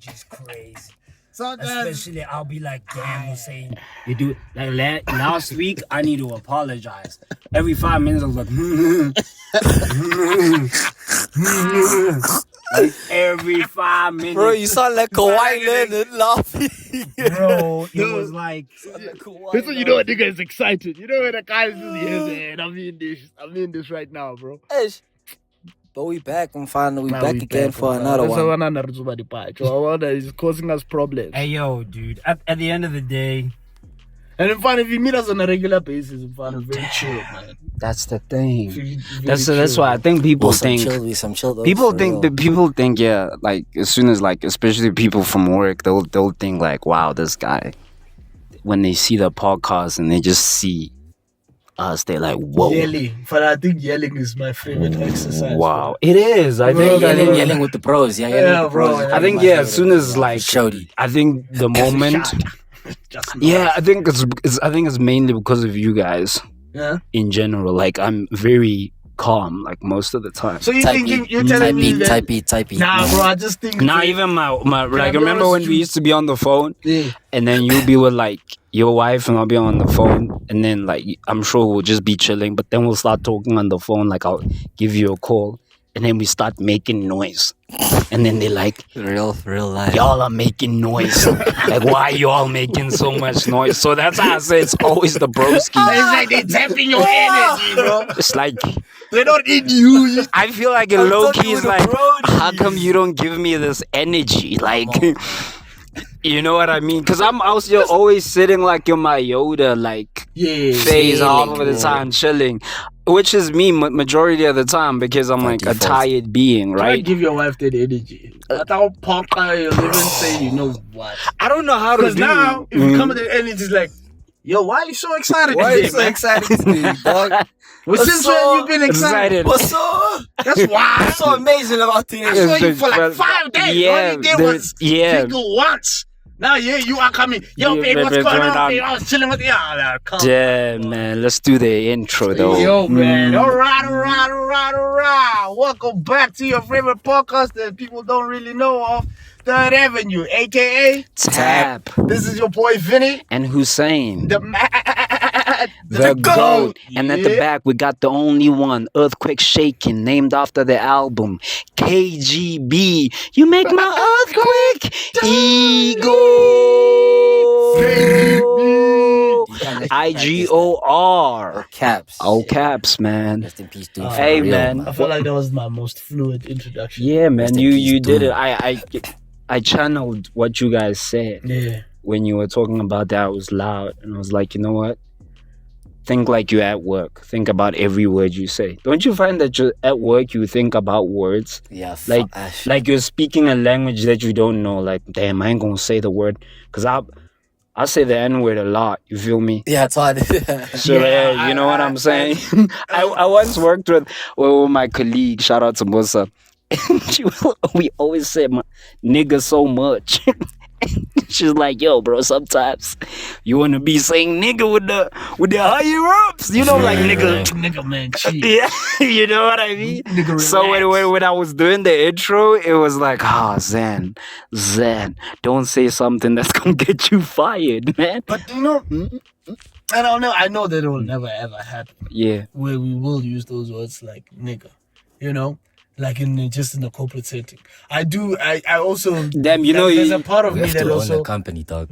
just crazy. Sometimes, Especially, I'll be like, damn, Hossein, you do like last week. I need to apologize. Every 5 minutes, I was like, like every 5 minutes. Bro, you sound like Kawhi Leonard laughing. Bro, it was like. this is, you know, a nigga is excited. You know when the guy is just, yes, man, I'm in this right now, bro. But we back on finally. We back again for another one. It's causing us problems. Hey, yo, dude. At the end of the day. And in fact, if you meet us on a regular basis, in fact, it's very chill, man. That's the thing. That's why I think people think. Some chill People think, yeah, like as soon as like, especially people from work, they'll think like, wow, this guy. When they see the podcast and they just see us, they're like, whoa. Yelling. But I think yelling is my favorite exercise. Wow, it is. I think yelling with the bros. Yeah, bro. I think as soon as like, I think the moment. Yeah, I think it's mainly because of you guys. Yeah. In general, like I'm very calm, like most of the time. So you're telling me that? Type it. Nah, bro. I just think. Nah, even my like. Remember when we used to be on the phone? Yeah. And then you'll be with like your wife and I'll be on the phone, and then like I'm sure we'll just be chilling, but then we'll start talking on the phone. Like I'll give you a call, and then we start making noise, and then they're like, real life. y'all are making noise. Like, why y'all making so much noise? So that's how I say it's always the broski. It's like they tapping your energy, bro. It's like They don't eat you. I feel like in low key is like, how come you don't give me this energy? Like, you know what I mean? Because I'm also always sitting like in my Yoda like phase all of the time, chilling. Which is me majority of the time because I'm like a tired being, right? Try to give your wife that energy. Without Papa, you'll even say, you know what? I don't know how to do. Because now, if you come with the energy, it's like, yo, why are you so excited Why are today, you so man? excited today, dog? Well, since when you've been excited? What's so? That's why. What's so amazing about today? I saw you for like 5 days. Yeah, All you did was jingle once. Now, you are coming. Yo, baby, what's going on, baby? I was chilling with you. Yeah, man. Let's do the intro, though. Yo, man. All right. Welcome back to your favorite podcast that people don't really know of. Third Avenue, a.k.a. Tap. This is your boy, Vinny. And Hossein. The GOAT. And at the back, we got the only one, Earthquake Shaking, named after the album, KGB. You make my earthquake, IGOR. IGOR. Caps. All caps, man. Rest in peace, dude. Hey, man. I feel like that was my most fluid introduction. Yeah, man. You did it. I channeled what you guys said. Yeah. When you were talking about that, I was loud. And I was like, you know what? Think like you're at work. Think about every word you say. Don't you find that you're at work, you think about words? Yeah. Like you're speaking a language that you don't know. Like, damn, I ain't gonna say the word. Because I say the N-word a lot. You feel me? Yeah, it's hard. So, yeah, you know what I'm saying? I once worked with my colleague. Shout out to Musa. We always say nigga so much. She's like, yo, bro, sometimes you want to be saying nigga with the higher ups, you know, like nigga, man, cheat. Yeah, you know what I mean? So when I was doing the intro, it was like, Zen, don't say something that's gonna get you fired, man. But you know, I don't know. I know that it will never ever happen. Yeah, where we will use those words like nigga, you know. Like in the corporate setting, I also. Damn, you know, there's a part of me that also. Own a company, dog.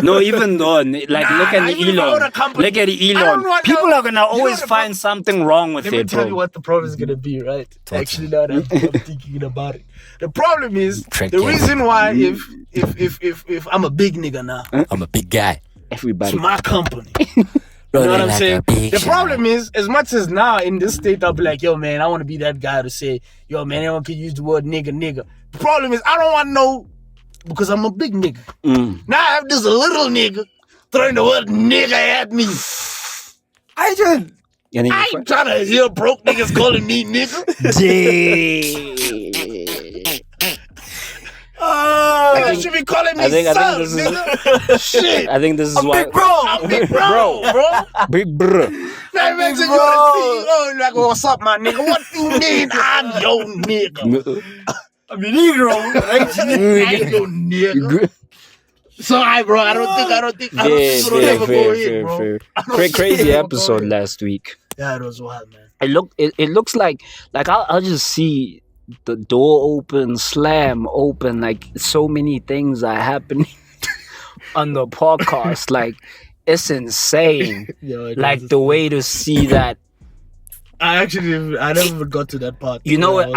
No, even though, like, look at Elon. Look at Elon. People are gonna always find something wrong with it, bro. Let me tell you what the problem is gonna be, right? Actually, now that I'm thinking about it, the problem is the reason why if I'm a big nigga now, I'm a big guy. Everybody. It's my company. You know what I'm saying? The problem is, as much as now in this state, I'll be like, yo, man, I want to be that guy to say, yo, man, anyone can use the word nigga. The problem is, I don't want to know because I'm a big nigga. Now I have this little nigga throwing the word nigga at me. I ain't trying to hear broke niggas calling me nigga. Nigga should be calling me son, nigga. Shit. I think this is why. I'm big bro. Big bro. That means you're the CEO. Like, what's up, my nigga? What do you mean I'm your nigga? I'm a Negro, right? I ain't no nigga. Sorry, bro. I don't think it'll ever go in, bro. Crazy episode last week. Yeah, it was wild, man. It looks like I'll just see the door open, slam open, like so many things are happening on the podcast. Like it's insane. Like the way to see that. I never got to that part. You know what?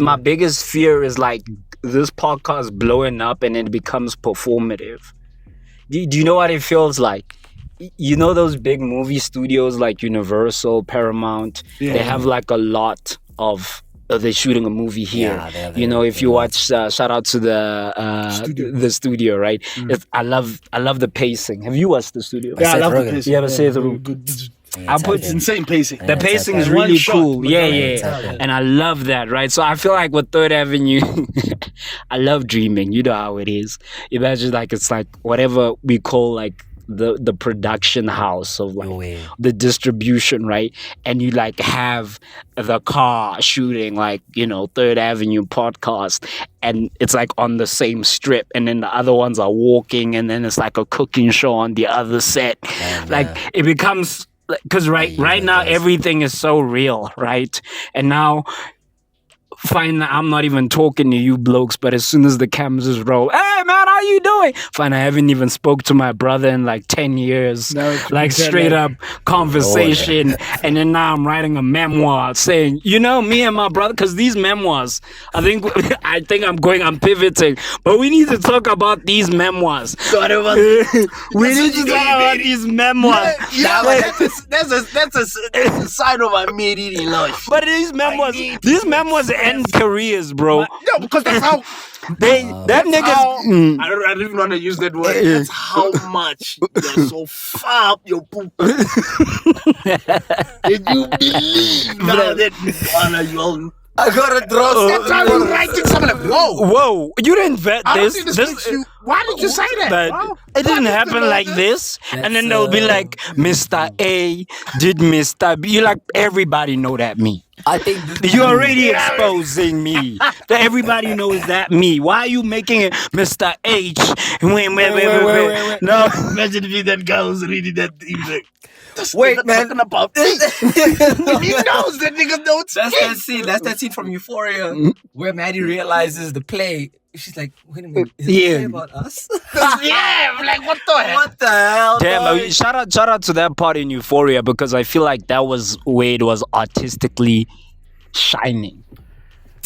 My biggest fear is like this podcast blowing up and it becomes performative. Do you know what it feels like? You know those big movie studios like Universal, Paramount, they have like a lot of they're shooting a movie here. Yeah, if you watch shout out to the studio, right? I love the pacing. Have you watched the studio? Yeah, I love the pacing. You ever say the good. I'll put insane pacing. The pacing is really cool. Yeah. And I love that, right? So I feel like with Third Avenue, I love dreaming. You know how it is. Imagine like it's like whatever we call like the production house of like the distribution, right? And you like have the car shooting like, Third Avenue podcast, and it's like on the same strip, and then the other ones are walking, and then it's like a cooking show on the other set. It becomes because right now everything is so real, right? And now fine, I'm not even talking to you blokes, but as soon as the cameras roll, hey man, how you doing? Fine, I haven't even spoke to my brother in like 10 years. Like straight up conversation. And then now I'm writing a memoir saying, me and my brother, because these memoirs, I think I'm pivoting, but we need to talk about these memoirs. We need to talk about these memoirs. That's a sign of a made-eating life. But these memoirs end careers, bro. No, because that's how that niggas. I don't even want to use that word. That's how much you're so far up your poop. Did you believe now that you all? I gotta draw. That's how you writing something like, whoa! You didn't vet this. Why did you say that? It didn't happen like this. And then they'll be like, Mr. A did Mr. B. You like everybody know that me. I think you're already exposing me. That everybody knows that me. Why are you making it Mr. H? Wait. No, imagine if that guy was reading that thing. Wait, man. About this. He knows that nigga don't. That's that scene from Euphoria where Maddie realizes the play. She's like, wait a minute, is it about us? Yeah, like what the hell? What the hell? Damn, shout out to that part in Euphoria, because I feel like that was where it was artistically shining.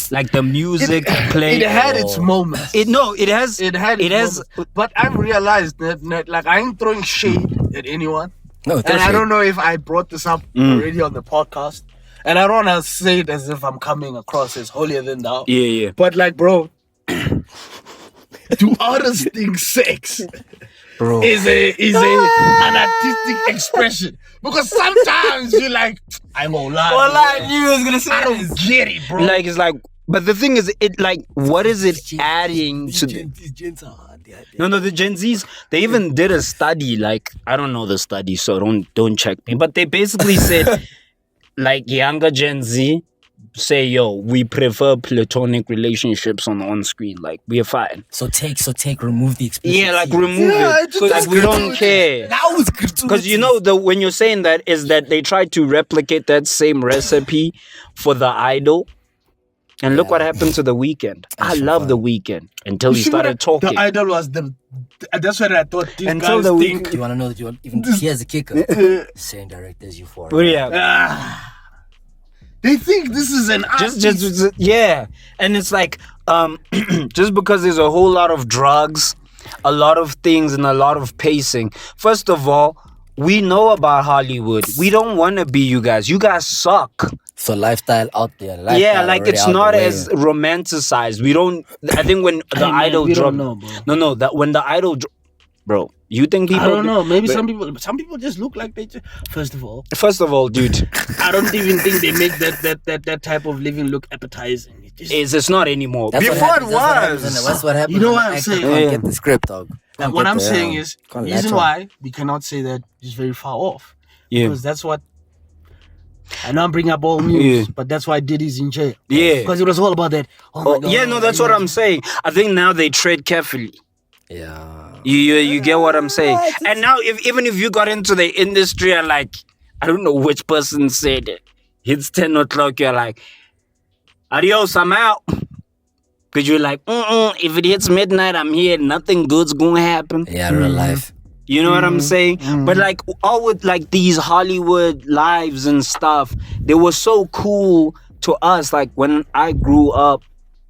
Like the music played. It had its moments. It has. Moments. But I've realized that like I ain't throwing shade at anyone. No, and I don't know if I brought this up already on the podcast. And I don't want to say it as if I'm coming across as holier than thou. Yeah. But like, bro, do others think sex is an artistic expression? Because sometimes you're like, I'm gonna lie. Well, I knew I was gonna say I don't get it, bro. Like it's like, but the thing is, it like, what is it adding to? These gens are hard. No, the Gen Zs, they even did a study. Like, I don't know the study, so don't check me. But they basically said, like, younger Gen Z say, yo, we prefer platonic relationships on screen. Like, we're fine. So remove the explicit. Yeah, like remove it. So like we don't care. That was good. Because when you're saying that is that they tried to replicate that same recipe for The Idol. And look what happened to The Weeknd. I love The Weeknd until he started talking. The Idol was that's what I thought. These until guys the think. Do you want to know that here's a kicker. Same directors Euphoria. They think this is an artist. Just yeah. And it's like just because there's a whole lot of drugs, a lot of things, and a lot of pacing. First of all, we know about Hollywood. We don't want to be you guys. You guys suck. So lifestyle out there. Like it's not as romanticized. We don't. I think when the Idol dropped. When the Idol, bro. You think people? I don't know. Maybe some people just look like they. First of all, dude. I don't even think they make that type of living look appetizing. It's not anymore. Before it was. That's what happens. You know what I'm saying? Can't get the script, dog. And what I'm saying is, reason why we cannot say that is very far off. Yeah. Because that's what I know I'm bringing up old news, but that's why Diddy's in jail. Yeah. Because it was all about that. Oh my God, yeah, no, that's what I'm saying. I think now they tread carefully. Yeah. You get what I'm saying? And now, even if you got into the industry and like, I don't know which person said it, it's 10 o'clock, you're like, adios, I'm out. Because you're like, if it hits midnight, I'm here, nothing good's gonna happen. Yeah, real life. You know what I'm saying? But like all with like these Hollywood lives and stuff, they were so cool to us. Like when I grew up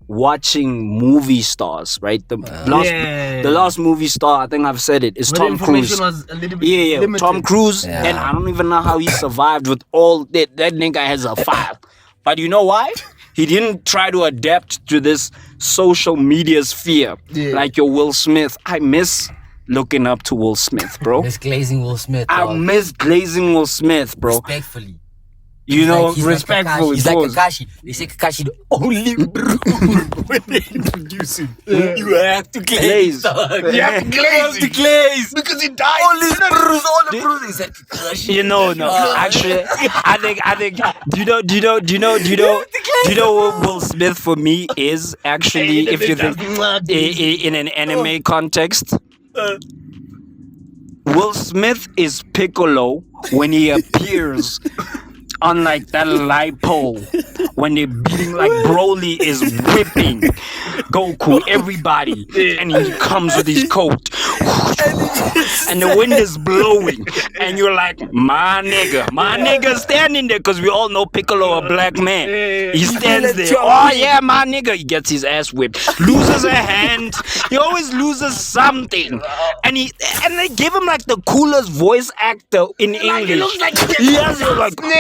watching movie stars, right? The last movie star, I think I've said it, is Tom Cruise. Was a little bit limited. Tom Cruise. Yeah. And I don't even know how he survived with all that. That nigga has a file. But you know why? He didn't try to adapt to this social media sphere like your Will Smith. I miss looking up to Will Smith, bro. Miss glazing Will Smith. I miss glazing Will Smith, bro. Respectfully. You know, He's respectful. He's like Kakashi. They say Kakashi the only when they introduce him. You have to glaze. Glaze. You have to glaze. Because he died. All the bruises. He said Kakashi. You know, no. Actually, I think. Do you know what Will Smith for me is actually? If you think in an anime context, Will Smith is Piccolo when he appears on like that light pole when they're beating like Broly is whipping Goku, everybody, and he comes with his coat and the wind is blowing and you're like, my nigga standing there, because we all know Piccolo a black man. He stands there, oh yeah, my nigga. He gets his ass whipped, loses a hand, he always loses something, and they give him like the coolest voice actor in English. He looks like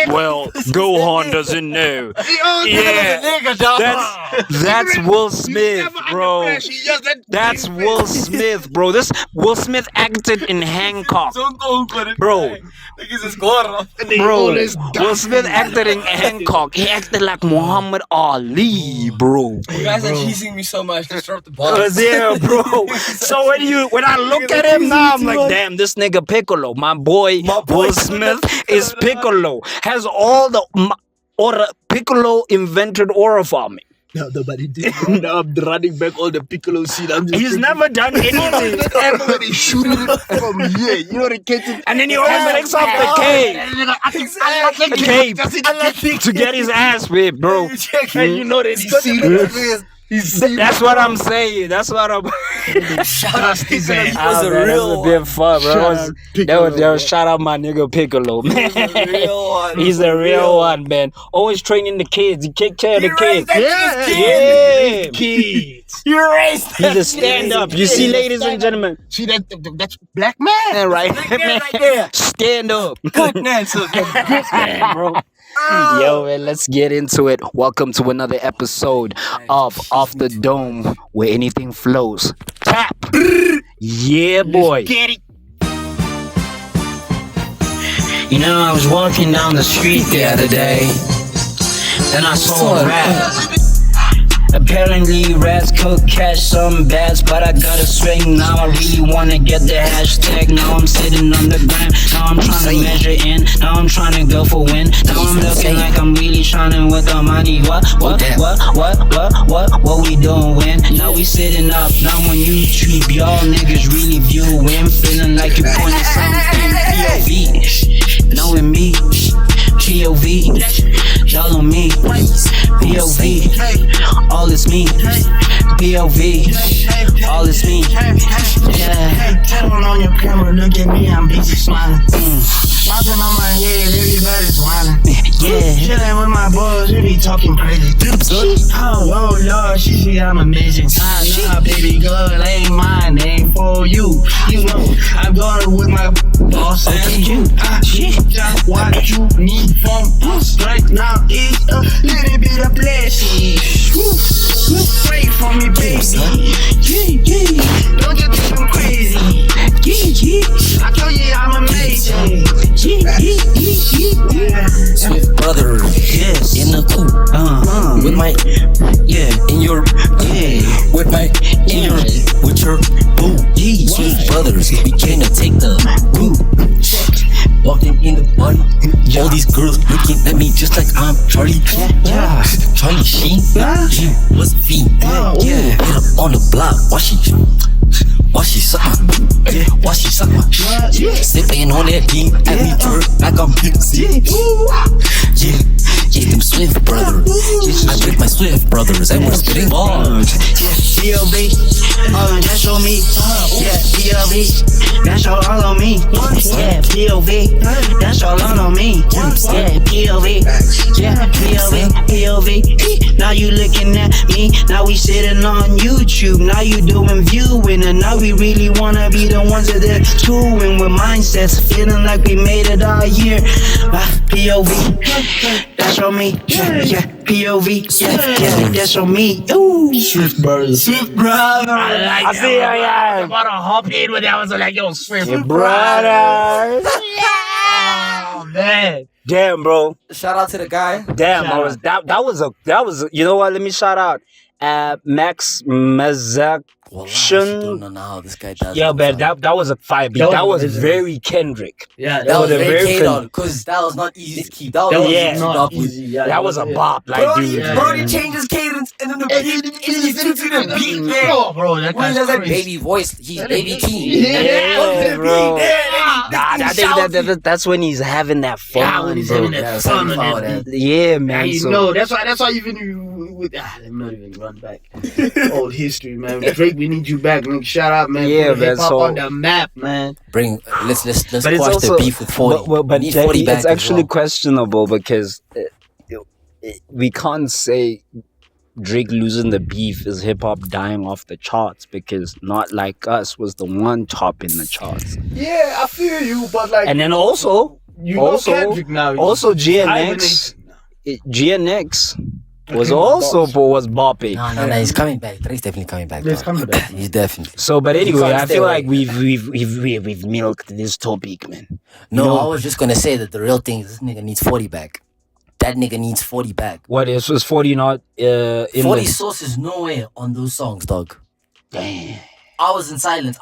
well, Gohan doesn't know. Yeah, that's Will Smith, bro. That's Will Smith, bro. This Will Smith acted in Hancock, bro. Will Smith acted in Hancock. He acted like Muhammad Ali, bro. You guys are teasing me so much. Just drop the ball. Yeah, bro. So when I look at him now, I'm like, damn, this nigga Piccolo, my boy Will Smith is Piccolo. Has all the aura. Piccolo invented aura for me. No, nobody did. Now I'm running back all the Piccolo scene. He's never done anything. Everybody shooting from here. You know the kitchen. And then he always takes off the cape to get his ass whipped, bro. And you know that he's serious. That's what I'm saying. That's what I'm. Shout out to his ass. That was a real bit fun, bro. That was shout out my nigga Piccolo, man. He's a real one, man. Always training the kids. He take care of the kids. Yeah, kids. You raised He's a stand-up. You see, ladies and gentlemen. See that's black man, right? right there. Stand up. Good man, so Good man, bro. Yo, man, let's get into it. Welcome to another episode of Off the Dome, where anything flows. Tap. Yeah, boy. Get it. You know, I was walking down the street the other day, then I saw a rat. Apparently rats could catch some bats, but I gotta swing now. I really wanna get the hashtag. Now I'm sitting on the gram. Now I'm trying to measure in. Now I'm trying to go for win. Now I'm looking like I'm really shining with the money. What we doing when? Now we sitting up. Now on YouTube, y'all niggas really viewing. Feeling like you pointing something. POV, knowing me. POV, y'all on me. POV, all is me. POV, all is me. Yeah. Turn on your camera, look at me, I'm busy smiling. Nothing on my head, everybody's whining. Yeah. Chilling with my boys, we be talking crazy. Oh Lord, she see I'm amazing. Nah, baby girl, ain't my name for you. You know, I'm going with my boss and you. Just what you need from us right now is a little bit of blessing. Pray for me, baby. Yeah. Don't you think I'm crazy? Yeah. I tell you I'm amazing. Swift brother, Yes. in the coupe, with my, in your, with my, in your, with your boo. Swift brothers, we came to take the route. Walking in the party, All these girls looking at me just like I'm Charlie. Yeah. Charlie Sheen. She was V. Yeah. Hit her on the block. Why she suck my Why she suck my Sipping on that D. At me turn like I'm Yeah, them Swift brothers. I with my Swift brothers and we're spitting bars. POV, that's on me. Yeah, POV, that's all on me. Yeah, POV, that's all on me. Yeah, POV, yeah, POV. Now you looking at me. Now we sitting on YouTube. Now you doing viewing, and now we really wanna be the ones that are touring with mindsets, feeling like we made it all year. POV, that's on me. Yeah, POV, yeah, that's on me. Ooh, Swift brothers. Swift brother. I see how I'm about to hop in with that. I was like, yo, Swift brothers. Oh, man. Damn, bro. Shout out to the guy. Damn, that was you know what? Let me shout out Max Mazak. Well, I don't know how this guy does. Yeah, but that was a fire beat. That was very Kendrick. Yeah, that was a very very K-Dog, because that was not easy to keep. That was not easy. Yeah, that was a bop, like Brody, dude. Brody changed his cadence and then the beat into the beat, man. Bro, that When he guy's does that crazy. baby voice, he's baby king. Yeah, bro. I think that's when he's having that fun. Yeah, when he's bro. having that fun on that beat. Yeah, man. You so, know, that's why even with let me not even run back. Old history, man. Drake, we need you back, nigga. Shout out, man. Yeah, Put man, hip-hop so- on the map, man. Let's but it's quash also the beef with 40. but We need 40 back it's as actually well. questionable because we can't say Drake losing the beef is hip hop dying off the charts, because Not Like Us was the one top in the charts. Yeah, I feel you, but like, And then also you know Kendrick now. also hibernating. GNX was bopping. No, he's coming back. Drake's definitely coming back. He's dog. coming back. He's definitely. So, but anyway, can't I stay feel away. like we've milked this topic, man. No, know- I was just gonna say that the real thing is this nigga needs 40 back. That nigga needs 40 back. What is was 40 not in 40 the sources nowhere on those songs, dog. damn. I was in silence.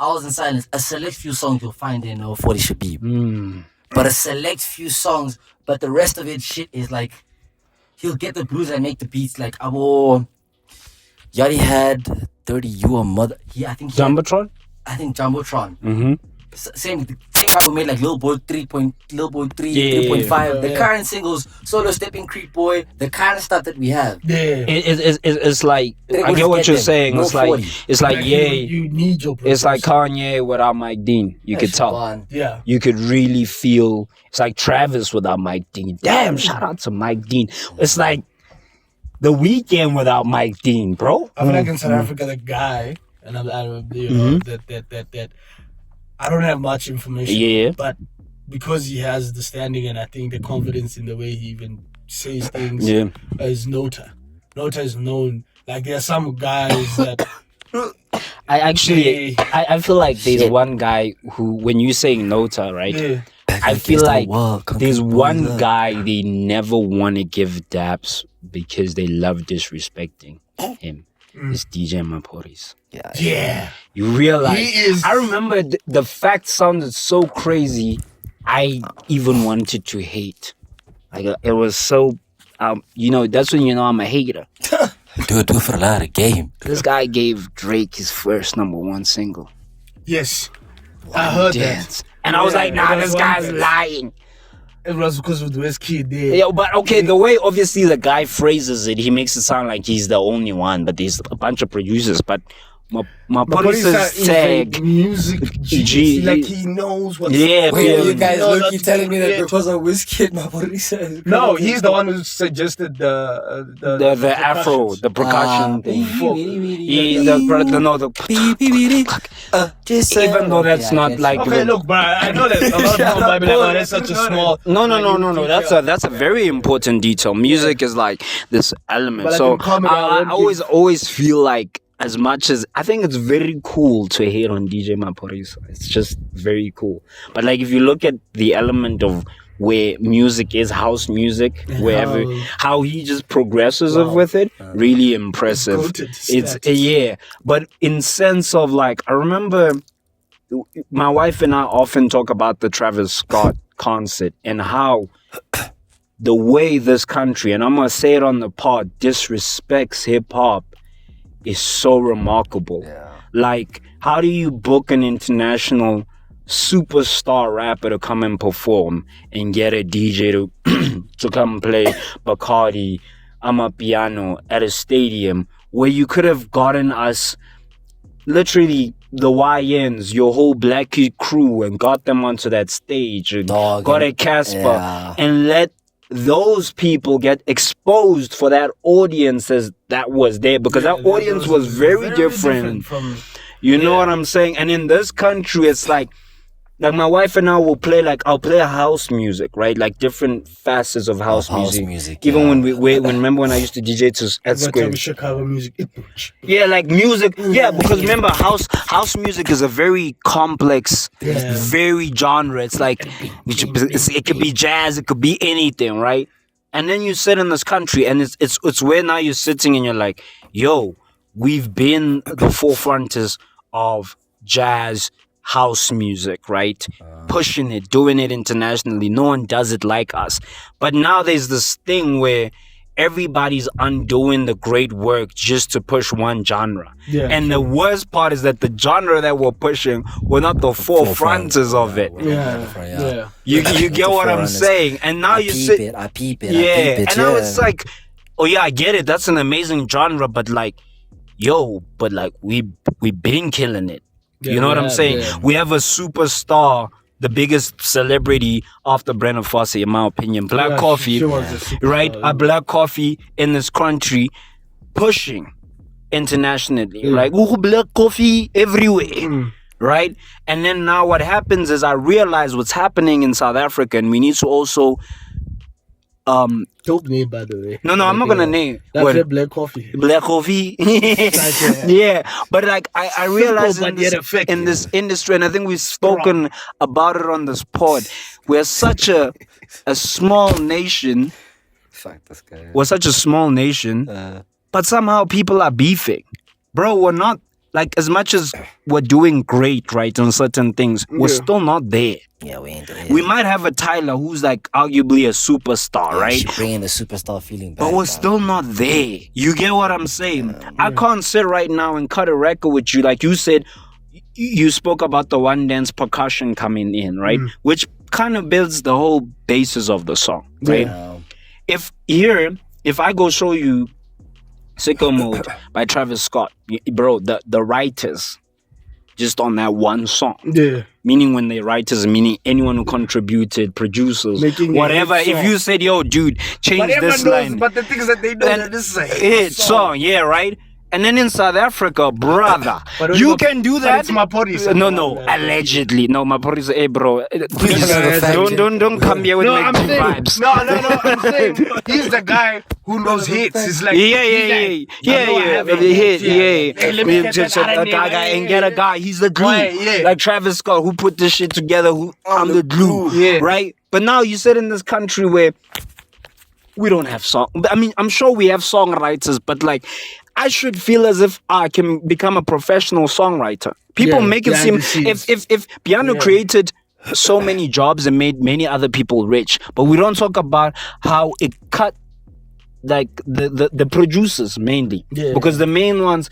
A select few songs you'll find in 40 should be. But a select few songs, but the rest of it shit is like he'll get the blues and make the beats like Abo. Yachty had 30 You a Mother. I think Jumbotron? I think Jumbotron. Mm-hmm. Same guy who made like Lil Boy 3, Lil Boy 3, Yeah, 3.5. The yeah. current singles, Solo Stepping, Creep Boy, the kind of stuff that we have. Yeah. It's like They I would get what get you're them. saying. No It's like 40. it's like You need your It's like production. Kanye without Mike Dean. You could tell. Fun. Yeah. You could really feel. It's like Travis without Mike Dean. Damn! Shout out to Mike Dean. It's like The Weeknd without Mike Dean, bro. I feel like in South Africa, the guy, and I'm that I don't have much information. Yeah. But because he has the standing and I think the confidence in the way he even says things, Yeah. is Nota. Nota is known. Like there are some guys that I feel like there's one guy who, when you saying Nota, right? yeah. I feel like there's one guy they never want to give daps because they love disrespecting him. It's DJ Maporis. Yeah. You realize? He is- I remember the fact sounded so crazy. I even wanted to hate. Like it was so. That's when you know I'm a hater. Do it for a lot of game. This guy gave Drake his first #1 single. Yes. I heard that. Dance. And I was like, nah, this guy's lying. It was because of the West Kid there. Yeah, but okay, the way obviously the guy phrases it, he makes it sound like he's the only one, but there's a bunch of producers. But my But police he's is a tag. music genius. Like he knows what. Yeah, Wait, yeah. you guys No, look, you that's- telling me that yeah. because of Wizkid, my body says. No, he's the one who suggested The afro, percussions. the percussion thing. Just Even though that's not like Okay, look, bro. I know that a lot of people might be like, oh, that's such a small. No. That's a very important detail. Music is like this element. But like So in comedy, I I won't always feel like, as much as I think it's very cool to hate on DJ Maporis, it's just very cool. But like if you look at the element of where music is, house music, wherever how he just progresses with it, really impressive. Goated It's status. but in sense of like, I remember my wife and I often talk about the Travis Scott concert and how the way this country, and I'm gonna say it on the pod, disrespects hip-hop is so remarkable. Like, how do you book an international superstar rapper to come and perform and get a DJ to to come play Bacardi, Amapiano at a stadium where you could have gotten us literally the YNs, your whole Black Kid crew, and got them onto that stage and got a Casper and let those people get exposed for that audience as that was there, because that audience was very different from, you know what I'm saying? And in this country, it's like my wife and I will play, like, I'll play house music, right? Like different facets of house music. Even when remember when I used to DJ at Square. Chicago music. Yeah, like music. Yeah, because remember, house music is a very complex, very genre. It's like, it could be jazz, it could be anything, right? And then you sit in this country, and it's where now you're sitting and you're like, yo, we've been the forefronters of jazz, house music, right? Pushing it, doing it internationally. No one does it like us. But now there's this thing where everybody's undoing the great work just to push one genre. And the worst part is that the genre that we're pushing, we're not the forefronters of it. You get what I'm saying? And now I peep it. And now it's like, oh yeah, I get it. That's an amazing genre, but like, yo, but like we been killing it. You know what I'm saying? Yeah. We have a superstar, the biggest celebrity after Brennan Fossey, in my opinion. Black Coffee, right? A Black Coffee in this country pushing internationally, right? Ooh, Black Coffee everywhere, right? And then now what happens is I realize what's happening in South Africa, and we need to also dope name, by the way. No, I'm not gonna name. That's Black Coffee. Black Coffee. Yeah, but like I realize in this industry, and I think we've spoken about it on this pod, we're such a small nation. Fuck this guy. We're such a small nation, but somehow people are beefing, bro. We're not, like, as much as we're doing great, right, on certain things, we're still not there. Yeah, we ain't there. We might have a Tyler who's like arguably a superstar, right? Bringing the superstar feeling back. But we're still not there. You get what I'm saying? I can't sit right now and cut a record with you. Like you said, you spoke about the one dance percussion coming in, right? Which kind of builds the whole basis of the song, right? If I go show you Sicko Mode by Travis Scott, bro, the writers just on that one song. Meaning when they writers, meaning anyone who contributed, producers, making whatever. If you said, yo, dude, change this line. But the things that they know, that this is a hit song, yeah, right? And then in South Africa, brother, you can do that. It's Maporis. No, allegedly. No, Maporis, hey, bro. Please, don't come here with negative vibes. No, I'm saying he's the guy who knows hits. He's like, yeah. And get a guy. He's the glue. Like Travis Scott, who put this shit together. I'm the glue, right? But now you sit in this country where we don't have song. I mean, I'm sure we have songwriters, but like, I should feel as if I can become a professional songwriter. People make it seem if piano created so many jobs and made many other people rich, but we don't talk about how it cut like the producers mainly, because the main ones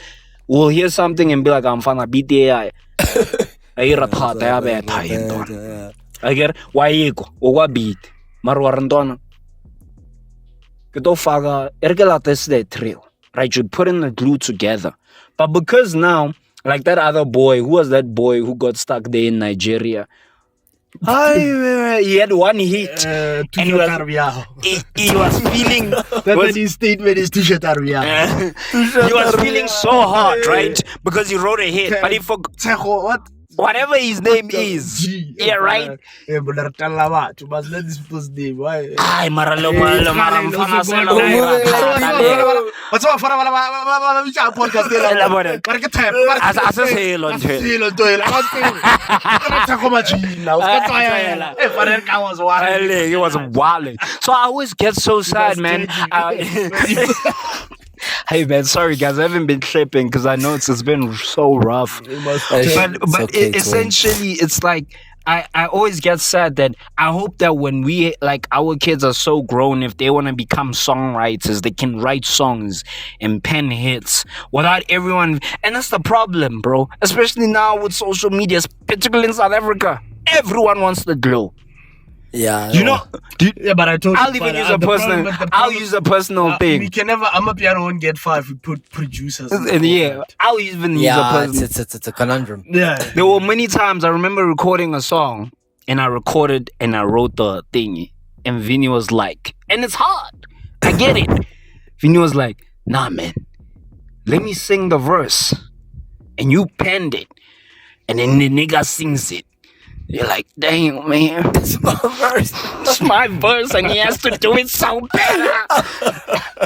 will hear something and be like, I'm fana beat the AI. I get why ego or beat marwarandona. Kito faga ergela the trail. Right, you put in the glue together. But because now, like that other boy, who was that boy who got stuck there in Nigeria? He had one hit. And he was feeling... That's his statement is T-shirt Arvia. He was feeling so hot, right? Because he wrote a hit. But he forgot... What? Whatever his name is. Yeah, right? You must let this people's name. Why? Maralo. What's up? It was wild. So I always get so sad, man. Hey man, sorry guys, I haven't been tripping because I know it's been so rough. But essentially, it's like I always get sad that I hope that when we like our kids are so grown, if they want to become songwriters, they can write songs and pen hits without everyone. And that's the problem, bro. Especially now with social media, particularly in South Africa, everyone wants the glow. Yeah, You know, Yeah, but I told you. I'll even use a personal. I'll use a personal We thing. can never. I'm a piano won't get far if we put producers. in the And yeah, forefront. I'll even use a yeah, personal. it's a conundrum. Yeah. There were many times I remember recording a song and I recorded and I wrote the thing and Vinny was like, and it's hard. I get it. Vinny was like, nah, man, let me sing the verse. And you penned it. And then the nigga sings it. You're like, dang, man, it's my verse. It's my verse, and he has to do it so bad.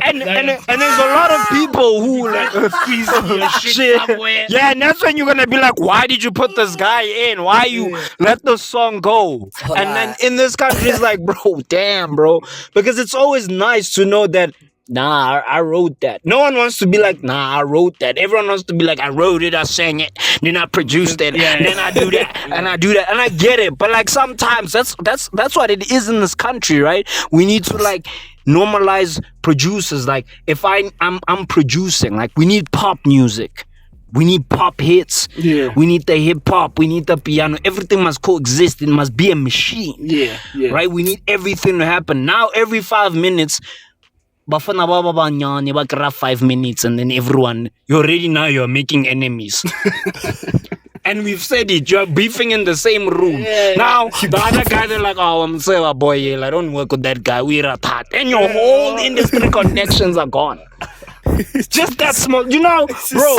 And there's a lot of people who like shit. Yeah, and that's when you're gonna be like, why did you put this guy in? Why you let the song go? And then in this country, it's like, bro, damn, bro, because it's always nice to know that. Nah, I wrote that. No one wants to be like, nah, I wrote that. Everyone wants to be like, I wrote it, I sang it, then I produced it, then I do that, and I do that, and I get it. But like sometimes that's what it is in this country, right? We need to like normalize producers. Like if I'm producing, like we need pop music. We need pop hits. Yeah. We need the hip hop. We need the piano. Everything must coexist. It must be a machine. Yeah. Right? We need everything to happen. Now every 5 minutes. Bafana baba banyane bakra 5 minutes and then everyone you're making enemies. And we've said it, you're beefing in the same room. Now the other guy they're like, oh, I'm saying a boy, I don't work with that guy, we're a tat. And your whole industry connections are gone. Just that small, you know, bro.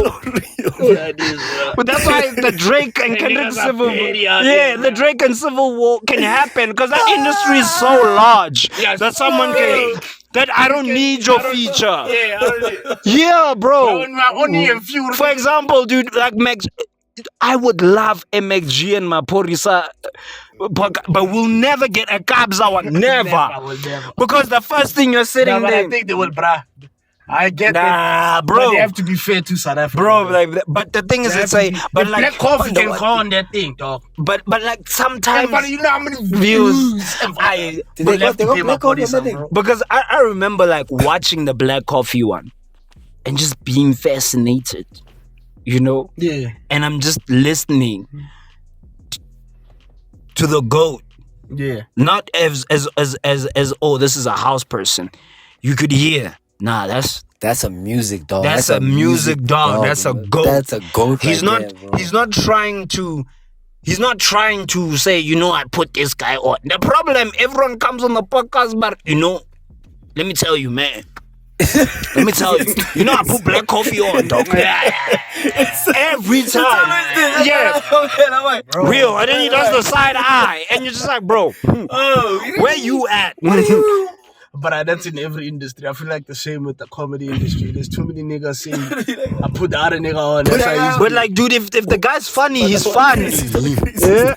But that's why the Drake and Kendrick Civil War, the Drake and Civil War can happen because that industry is so large that someone can. That I don't need your feature. Yeah, bro. Only a few. For example, dude, like Max, I would love MXG and Maporisa, but we'll never get a Kabza one. Never. Because the first thing you're sitting But there. I think they will, bruh. I get Nah, it. bro. But they have to be fair to South Africa. Bro, like, but the thing is, it's like, but like, Black Coffee can call on that thing, dog. but like sometimes But you know how many views. They have to pay my body some, bro. Because I remember like watching the Black Coffee one and just being fascinated, you know? Yeah. And I'm just listening to the GOAT, Yeah. not as oh, this is a house person. You could hear, nah, That's a music dog. that's a music dog. That's a bro. GOAT. That's a goat. He's right not there, bro. he's not trying to say, you know, I put this guy on. The problem, everyone comes on the podcast, but you know, let me tell you, man. Let me tell you, you know, I put Black Coffee on, dog. Every time. Yeah. Bro. Real. And then he does the side eye. And you're just like, bro, where you at? But that's in every industry. I feel like the same with the comedy industry. There's too many niggas saying, I put the other nigga on. That's how he's But like, dude, if the guy's funny, he's funny. yeah.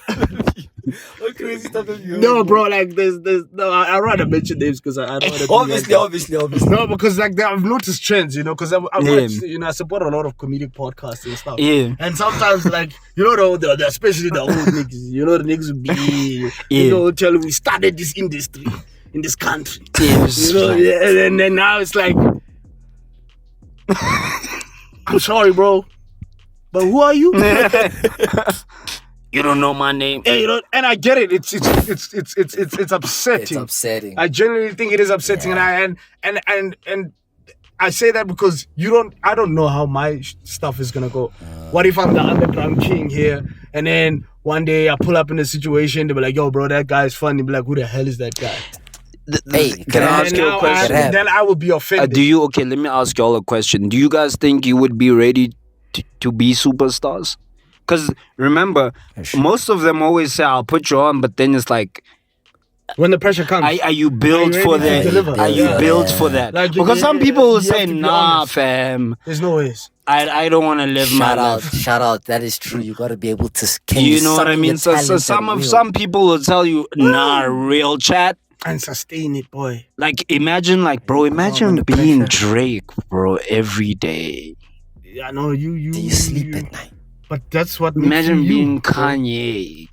No, bro, like there's no. I'd rather mention names because I don't want to. Obviously. No, because like I've noticed trends, you know, because I watch, you know, I support a lot of comedic podcasts and stuff. Yeah. And sometimes, like, you know, the especially the old niggas, you know, the niggas would be, you know, tell me we started this industry in this country. Yes. You know, yeah, and then now it's like, I'm sorry, bro, but who are you? You don't know my name. Yeah, you know, and I get it. It's upsetting. It's upsetting. I genuinely think it is upsetting, and I say that because I don't know how my stuff is gonna go. What if I'm the underground king here, and then one day I pull up in a situation, they be like, "Yo, bro, that guy's funny." Be like, "Who the hell is that guy?" Hey, Can I ask you a question? Then I would be offended. Let me ask y'all a question. Do you guys think you would be ready to be superstars? Because remember, most of them always say, I'll put you on, but then it's like, when the pressure comes, are you built Are you for ready to that? deliver? Are you built for that? Like, because some people will you have say, to be nah, honest. fam, there's no ways. I don't want to live my life. Shout out. That is true. You got to be able to. You know what I mean? So some people will tell you, nah, real chat. And sustain it, boy. Like, imagine being Drake, bro, every day. Yeah, no, you. Do you sleep at night? But that's what makes Imagine you being bro. Kanye.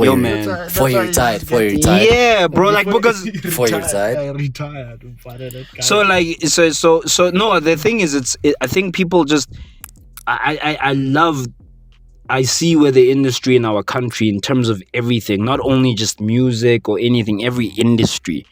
Yo, man. Before he retired. Yeah, bro. Like because Before he retired. I retired. so like so no. The thing is, I think people just I see where the industry in our country, in terms of everything, not only just music or anything, every industry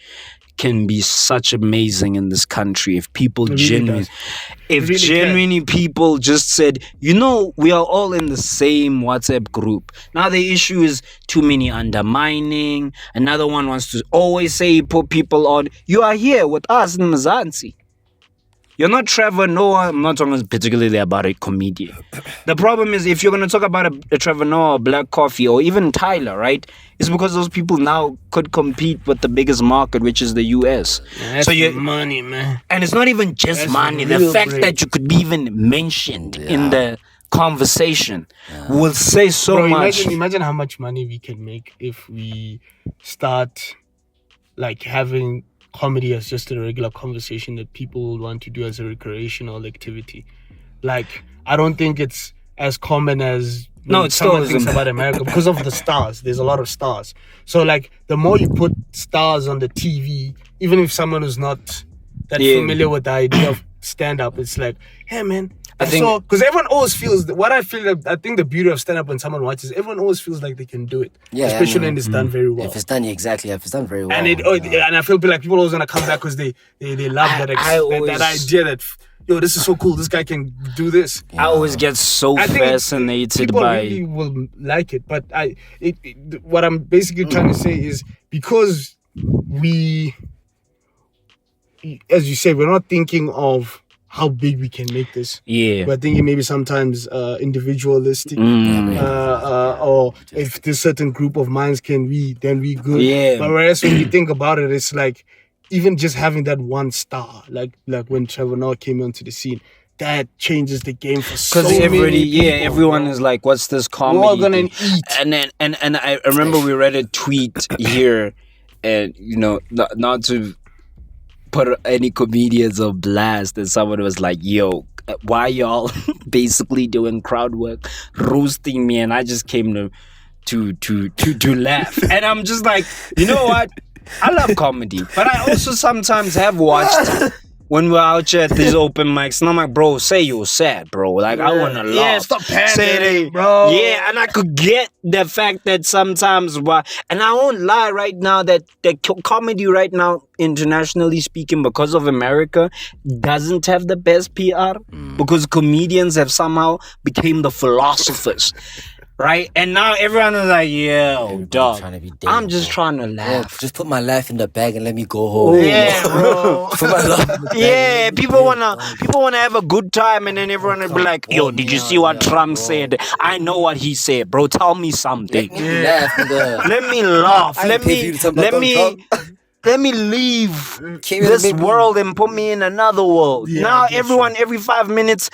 can be such amazing in this country if people genuinely people just said, you know, we are all in the same WhatsApp group. Now the issue is too many undermining. Another one wants to always say put people on. You are here with us in Mzansi. You're not Trevor Noah. I'm not talking particularly about a comedian. The problem is if you're going to talk about a Trevor Noah or Black Coffee or even Tyler, right? It's because those people now could compete with the biggest market, which is the US. Yeah, so you money, man. And it's not even just That's money. The fact break. that you could be even mentioned in the conversation will say so Bro, much. Imagine how much money we can make if we start like having comedy as just a regular conversation that people will want to do as a recreational activity. Like, I don't think it's as common as it still someone isn't. thinks about America because of the stars. There's a lot of stars. So like the more you put stars on the TV, even if someone who's not that familiar with the idea of stand-up, it's like, hey man, I think because everyone always feels I think the beauty of stand-up when someone watches, everyone always feels like they can do it. Especially when it's done very well. If it's done very well. And and I feel like people always gonna come back because they love that idea that yo, this is so cool. This guy can do this. I always get so fascinated people by. People really will like it, but what I'm basically trying to say is because we, as you say, we're not thinking of how big we can make this. Yeah. We're thinking maybe sometimes individualistic. Or if this certain group of minds can read, then we good. Yeah. But whereas when you think about it, it's like even just having that one star, like when Trevor Noah came onto the scene, that changes the game for so many people. Everyone is like, what's this comedy? We're all gonna eat. And then and I remember we read a tweet here, and you know, not to put any comedians on blast, and someone was like, yo, why y'all basically doing crowd work, roasting me, and I just came to laugh. And I'm just like, you know what? I love comedy, but I also sometimes have watched when we're out here at these open mics, and I'm like, bro, say you're sad, bro. Like, I want to laugh. Yeah, stop pandering, bro. Yeah, and I could get the fact that sometimes, and I won't lie right now, that the comedy right now, internationally speaking, because of America, doesn't have the best PR, because comedians have somehow became the philosophers. Right? And now everyone is like, yo, dog, I'm just trying to laugh. Yeah, just put my laugh in the bag and let me go home. Yeah, bro. Put my laugh in the bag. Yeah, people wanna have a good time, and then everyone will be like, yo, did you see what Trump said? I know what he said, bro. Tell me something. Let me laugh. Let me leave this world and put me in another world. Yeah, now everyone, every 5 minutes,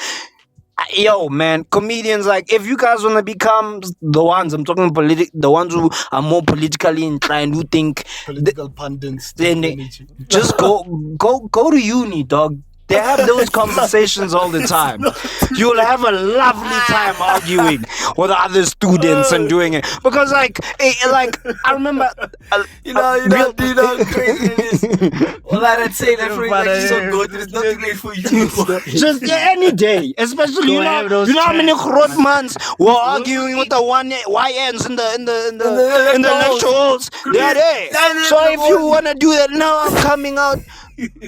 yo, man, comedians, like, if you guys want to become the ones, I'm talking the ones who are more politically inclined, who think political pundits, then just go to uni, dog. They have those conversations all the time. You'll have a lovely time arguing with other students and doing it. Because, like I remember... you know craziness. All I'd say that for is so good. There's nothing late for you. Just any day. Especially, you know how many Grootmans were arguing with the YNs in the lecture halls? They're there. So if you want to do that, now I'm coming out.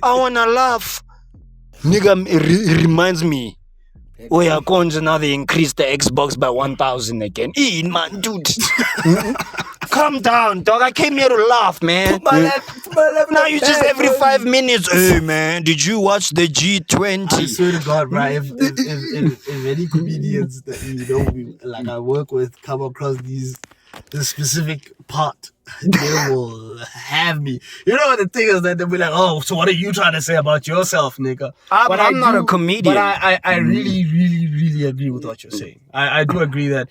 I want to laugh. Nigga, it reminds me. Oh yeah, Konja, now they increased the Xbox by 1,000 again. Man, dude. Calm down, dog. I came here to laugh, man. Now you just every 5 minutes. Hey, man, did you watch the G20? I swear to God, bro. If any comedians that I work with come across this specific part, they will have me. You know what the thing is, that they'll be like, oh, so what are you trying to say about yourself, nigga? I'm not a comedian. But I really, really, really agree with what you're saying. I do agree that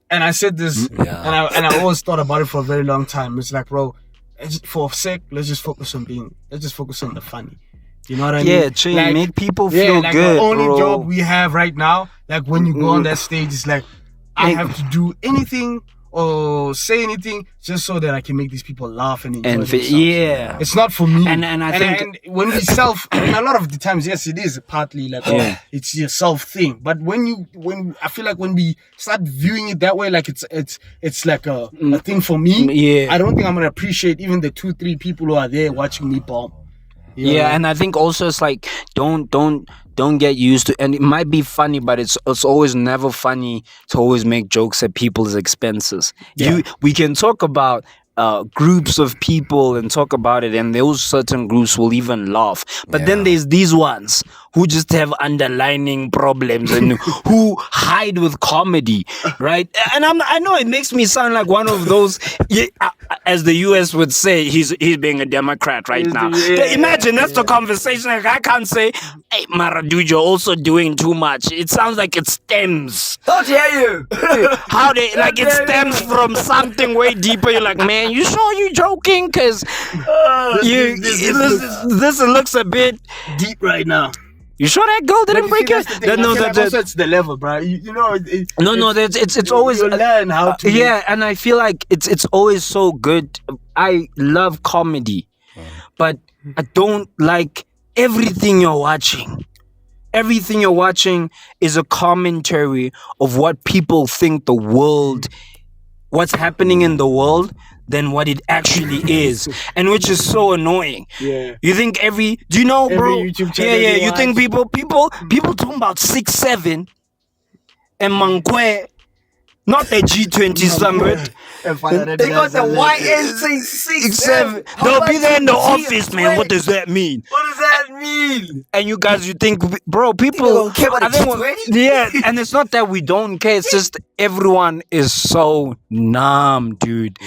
and I said this, and I always thought about it for a very long time. It's like, bro, for a sec, let's just focus on the funny. You know what I mean? Yeah, make people feel good, the only bro. job we have right now, like when you go on that stage, it's like, I have to do anything or say anything just so that I can make these people laugh and enjoy themselves. Yeah. It's not for me. And I think and when we and a lot of the times, yes, it is partly like it's your self thing. But when I feel like when we start viewing it that way, like it's like a thing for me. I don't think I'm gonna appreciate even the 2-3 people who are there watching me bomb. Yeah, and I think also it's like don't get used to, and it might be funny, but it's always never funny to always make jokes at people's expenses. We can talk about groups of people and talk about it, and those certain groups will even laugh. But then there's these ones who just have underlining problems and who hide with comedy, right? And I know it makes me sound like one of those, as the US would say, he's being a Democrat right now. Imagine that's the conversation. Like, I can't say, hey, Maradujo, you're also doing too much. It sounds like it stems. How dare you? How they like it stems from something way deeper. You're like, man, you sure you joking? Because this looks a bit deep right now. You sure that girl didn't break your? Also, it's the level, bro. You know. It's always you learn how to. Yeah, and I feel like it's always so good. I love comedy, but I don't like everything you're watching. Everything you're watching is a commentary of what people think the world, what's happening in the world, than what it actually is, and which is so annoying. Yeah. You think do you know, bro? YouTube channel You think people talking about 6'7" and Mangwe, not the G20 summit. They got the YN667. They'll be there in the office, man. What does that mean? What does that mean? And you guys, you think, bro, people don't care about the G20? And it's not that we don't care. It's just everyone is so numb, dude.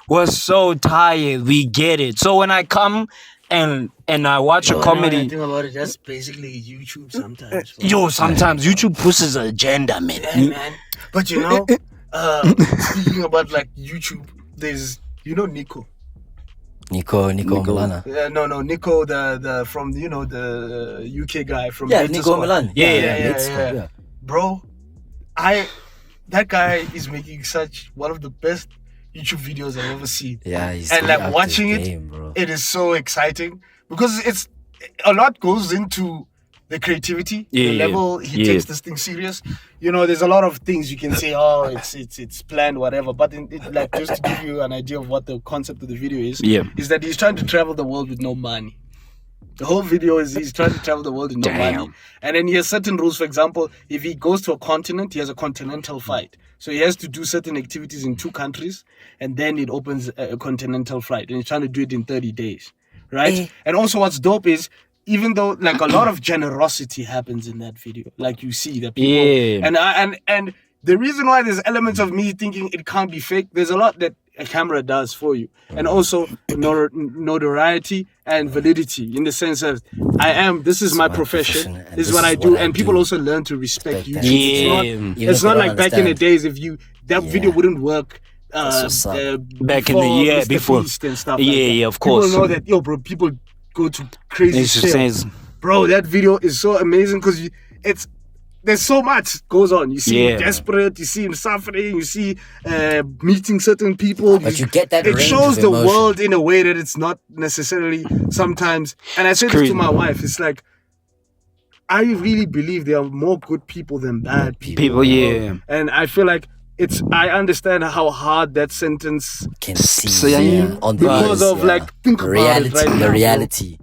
We're so tired. We get it. So when I come and I watch a comedy, I think about it, that's basically YouTube sometimes. Sometimes YouTube pushes an agenda, man. Yeah, man. But you know, speaking about like YouTube, there's Nico Milana. No, Nico, the from the UK guy from Nico Milan. Yeah. Bro, that guy is making such one of the best YouTube videos I've ever seen. Yeah, he's and like watching it is so exciting because it's a lot goes into the creativity, the level he takes this thing serious. There's a lot of things you can say, oh, it's planned, whatever. But like just to give you an idea of what the concept of the video is that he's trying to travel the world with no money. The whole video is he's trying to travel the world with no money. And then he has certain rules. For example, if he goes to a continent, he has a continental flight. So he has to do certain activities in 2 countries, and then it opens a continental flight. And he's trying to do it in 30 days, right? And also what's dope is, even though like a lot of generosity happens in that video, like you see that people, and the reason why there's elements of me thinking it can't be fake, there's a lot that a camera does for you, and also notoriety and validity, in the sense that this is my profession, this is what I do, and people also learn to respect you. It's not like back in the days, if video wouldn't work back in the year before and stuff of course. People know that bro, people go to crazy shit. Bro, that video is so amazing because there's so much goes on. You see him desperate, you see him suffering, you see meeting certain people. But you get that. It shows the world in a way that it's not necessarily sometimes. And I said this to my wife. It's like, I really believe there are more good people than bad people. And I feel like I understand how hard that sentence can see on the because of like think reality, about it right the now, reality.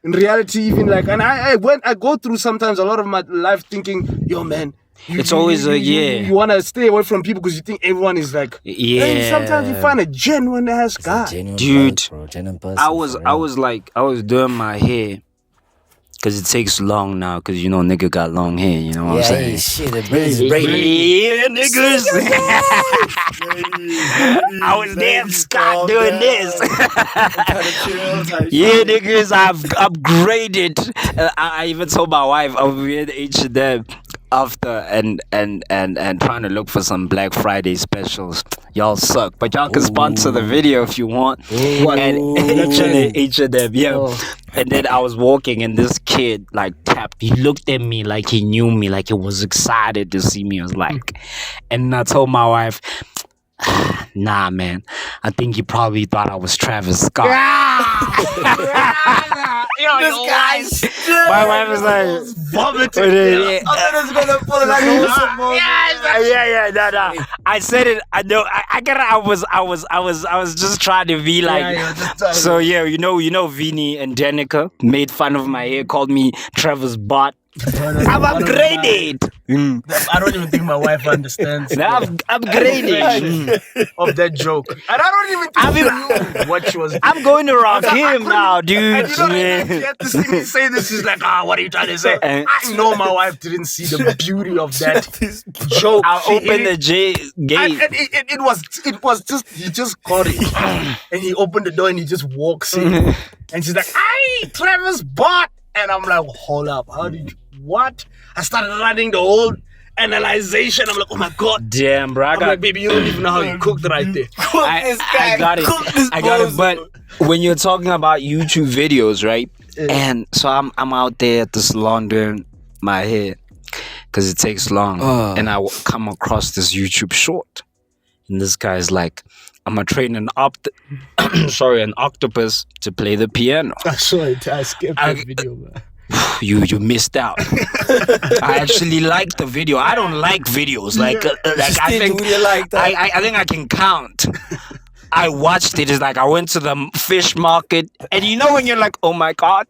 In reality, even like, and I go through sometimes a lot of my life thinking, yo man, it's always you want to stay away from people because you think everyone is like, and sometimes you find a genuine ass guy, dude. Genuine person, I was doing my hair. Because it takes long now, because nigga got long hair, you know what I'm saying? Shit, the braids braided. Yeah, niggas. I was damn Scott doing this. Yeah, niggas, I've upgraded. I even told my wife I'll be at H&M after and trying to look for some Black Friday specials. Y'all suck, but y'all can sponsor the video if you want. And H&M, And then I was walking and this kid like tapped. He looked at me like he knew me, like he was excited to see me. I was like, and I told my wife, Nah, man. I think he probably thought I was Travis Scott. This guy's My wife was like, vomiting. yeah, gonna pull it like nah. I said it. I know. I was just trying to be like. So yeah, you know, Vinny and Danica made fun of my hair, called me Travis Bot. I'm upgraded. I don't even think my wife understands Now I'm upgraded. of that joke. And I don't even think she knew what she was doing. I'm going to rock him now, dude. And you know, she had to see me say this. She's like, what are you trying to say? I know my wife didn't see the beauty of that joke. I'll open the gate. And it was just, he just got it. And he opened the door and he just walks in. And she's like, "Hey, Travis Bot." And I'm like, hold up, how did you, what? I started running the whole analyzation. I'm like, oh my God. Damn, bro. I'm like, baby, you don't even know how you cooked right there. I got it. I got it. But when you're talking about YouTube videos, right? And so I'm out there at the salon doing my hair because it takes long. And I come across this YouTube short. And this guy's like, I'm gonna train an octopus to play the piano. I saw it. I skipped that video, man. You missed out. I actually like the video. I don't like videos. Like I think I think I can count. I watched it. It's like I went to the fish market, and you know when you're like, oh my God,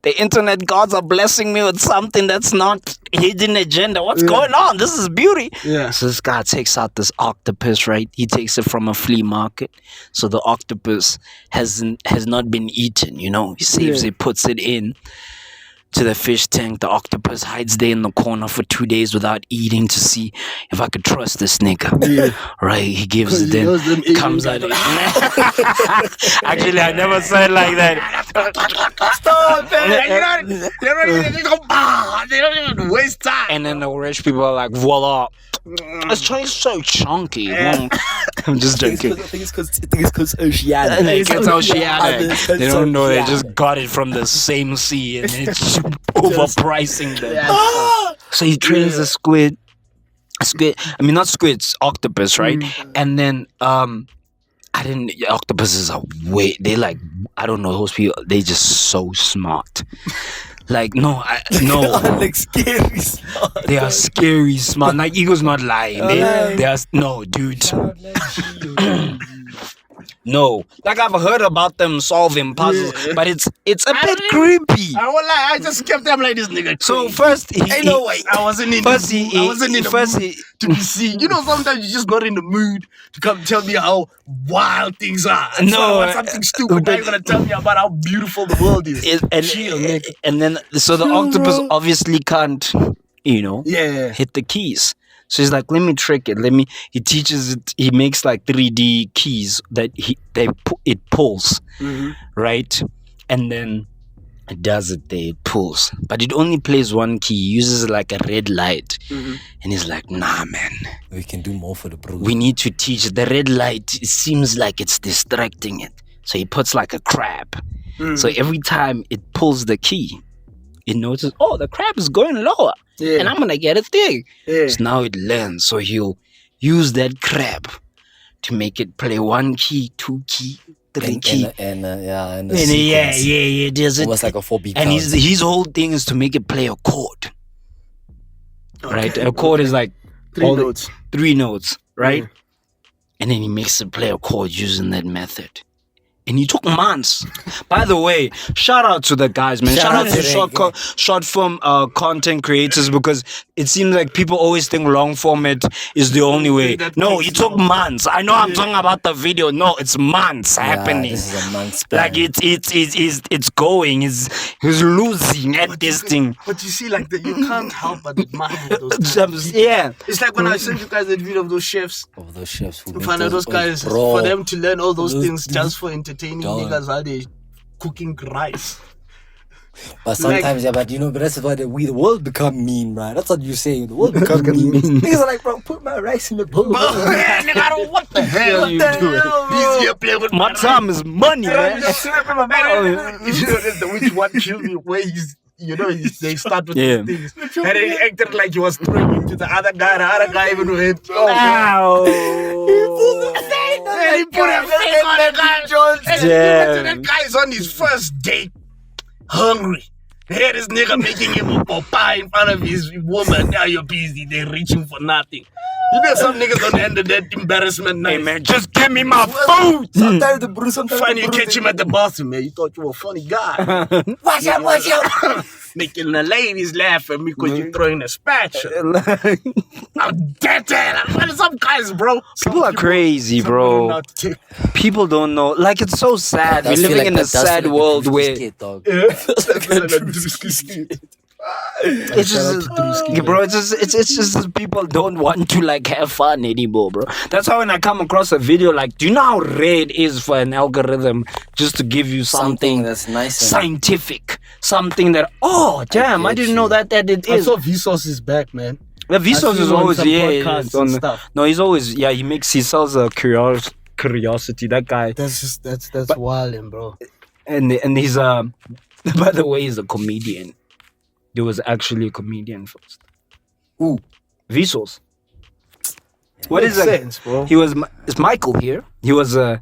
the internet gods are blessing me with something that's not hidden agenda. What's going on? This is beauty. Yeah. So this guy takes out this octopus, right? He takes it from a flea market. So the octopus has not been eaten, you know. He saves it, puts it in to the fish tank. The octopus hides there in the corner for 2 days without eating to see if I could trust this nigga. Yeah. Right? He gives it in, comes out. Actually, I never said it like that. Stop, man. They don't even waste time. And then the rich people are like, voila. It's so chunky. I'm just joking. I think it's because Oceania. It's Oceania. They don't know. They just got it from the same sea, and it's overpricing them. So he trains a squid. I mean, not squids, octopus, right? And then octopuses are they like, I don't know, those people, they just so smart. Like, no. Like scary smart. They are scary smart. Like, Ego's not lying. They are, no, dude. No. Like, I've heard about them solving puzzles, but it's a bit creepy. I won't lie, I just kept them like this nigga. So first, I wasn't in the mood to be seen. You know, sometimes you're just not in the mood to come tell me how wild things are. And so I want something stupid. Now you're gonna tell me about how beautiful the world is. And then, so the octopus obviously can't, hit the keys. So he's like, let me trick it. He teaches it. He makes like 3D keys that it pulls, right? And then it does it there. It pulls, but it only plays one key. He uses like a red light, and he's like, nah, man. We can do more for the bro. We need to teach it. The red light. It seems like it's distracting it. So he puts like a crab. So every time it pulls the key, it notices, oh, the crab is going lower. Yeah. And I'm gonna get a thing. Yeah. So now it learns. So he'll use that crab to make it play 1 key, 2 key, 3 key. And does it. Almost like a 4-beat. And his whole thing is to make it play a chord. Okay. Right? A chord is like 3 notes. 3 notes, right? And then he makes it play a chord using that method. And he took months. By the way, shout out to the guys, man. Shout out to short form content creators, because it seems like people always think long format is the only way. No, it took months. I know I'm talking about the video. No, it's months happening. This is a month span. Like it's going. He's losing at this thing. But you see, like you can't help but admire those guys. Yeah. It's like when I sent you guys that video of those chefs. Of those chefs who find out those guys, for them to learn all those things just for entertainment. Niggas how they cooking rice. But sometimes, but that's why the world become mean, right? That's what you say. The world become mean. Niggas are like, bro, put my rice in the bowl. Nigga, what the hell you doing? My time is money, man. Which one killed me? Where he's they start with Yeah. these things. And then he acted like he was throwing into the other guy. The other guy even went, Ow. and he put a fake on the guy. And Damn. that guy's on his first date, hungry. Here this nigga making him a pie in front of his woman. Now you're busy. They're reaching for nothing. You know some niggas don't handle that embarrassment nice. Hey man, just give me my food. Sometimes the bruise, sometimes Funny, the you bruise. catch him at the bathroom, man. You thought you were a funny guy. Watch out. Making the ladies laugh at me because you're throwing a spatula. I'm dead. Some guys, bro. People are crazy, bro. Not tick. People don't know. Like, it's so sad. We're Does feel living like in that- a does feel sad like world a where skit, dog. it's just, bro. It's just people don't want to like have fun anymore, bro. That's how when I come across a video, like, do you know how rare it is for an algorithm just to give you something that's nice and scientific, something that damn, I get didn't you. know that it I is. saw Vsauce is back, man. The Vsauce seen is him on always some yeah. podcasts it's on and the- stuff. No, he's always he sells a curiosity. That guy, That's wilding, bro. and he's by the way, he's a comedian. He was actually a comedian first. Ooh. Vsauce. What Makes is that? sense, bro? He was. It's Michael here. He was. Yeah.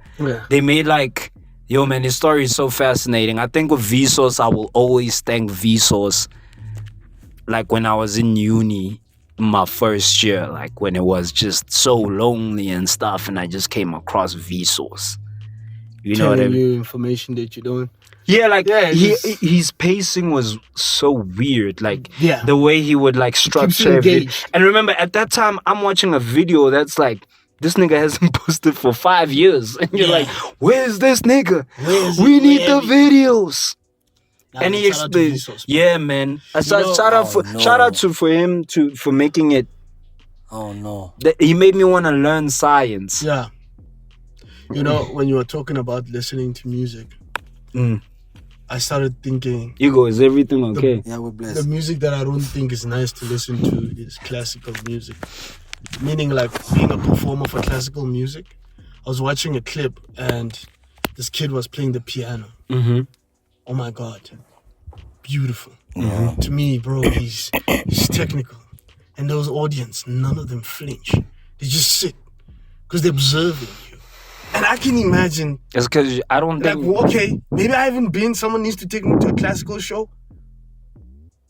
They made like, yo man, his story is so fascinating. I think with Vsauce, I will always thank Vsauce. Like when I was in uni, my first year, like when it was just so lonely and stuff, and I just came across Vsauce. You know what I Telling mean? you information that you don't. Yeah, like Yeah, his pacing was so weird. Like Yeah. the way he would like Keeps you structure it. engaged. And remember, at that time, I'm watching a video that's like, this nigga hasn't posted for 5 years, and you're Yeah. like, where's this nigga? Where is We he? need Where the is videos. Nah, And he shout out to explained, Vsauce, bro. yeah, man. I know- shout out for him for making it. Oh no. He made me want to learn science. Yeah. You know, when you were talking about listening to music, Mm. I started thinking Ego, is everything okay? Yeah, we're the blessed. music that I don't think is nice to listen to is classical music. Meaning, like, being a performer for classical music, I was watching a clip and this kid was playing the piano. Mm-hmm. Oh my God. Beautiful. Yeah. To me, bro, he's technical. And those audience, none of them flinch. They just sit because they're observing you. And I can imagine, It's because I don't like, think. well, okay, maybe I haven't been, someone needs to take me to a classical show.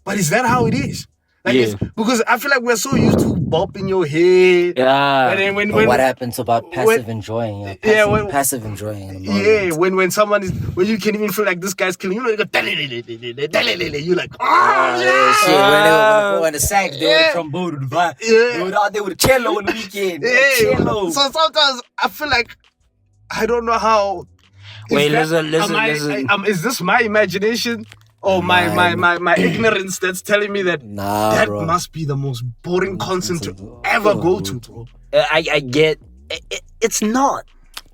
But is that how it is? Like, Yeah. it's, because I feel like we're so used to bopping your head. Yeah. And then when What happens about passive enjoying? Yeah, passive, Yeah, when- passive enjoying. In the yeah, moment. when someone is, when you can even feel like this guy's killing you, you go, you're like, Yeah, shit. When the sax, they Yeah. were trombone, the vibe. Yeah. They were out there with the cello on the weekend. Yeah. Cello. So sometimes I feel like I don't know how. Wait, is listen. Is this my imagination or my ignorance that's telling me that Nah, that bro. must be the most boring concert to ever go to, bro? I get. It's not.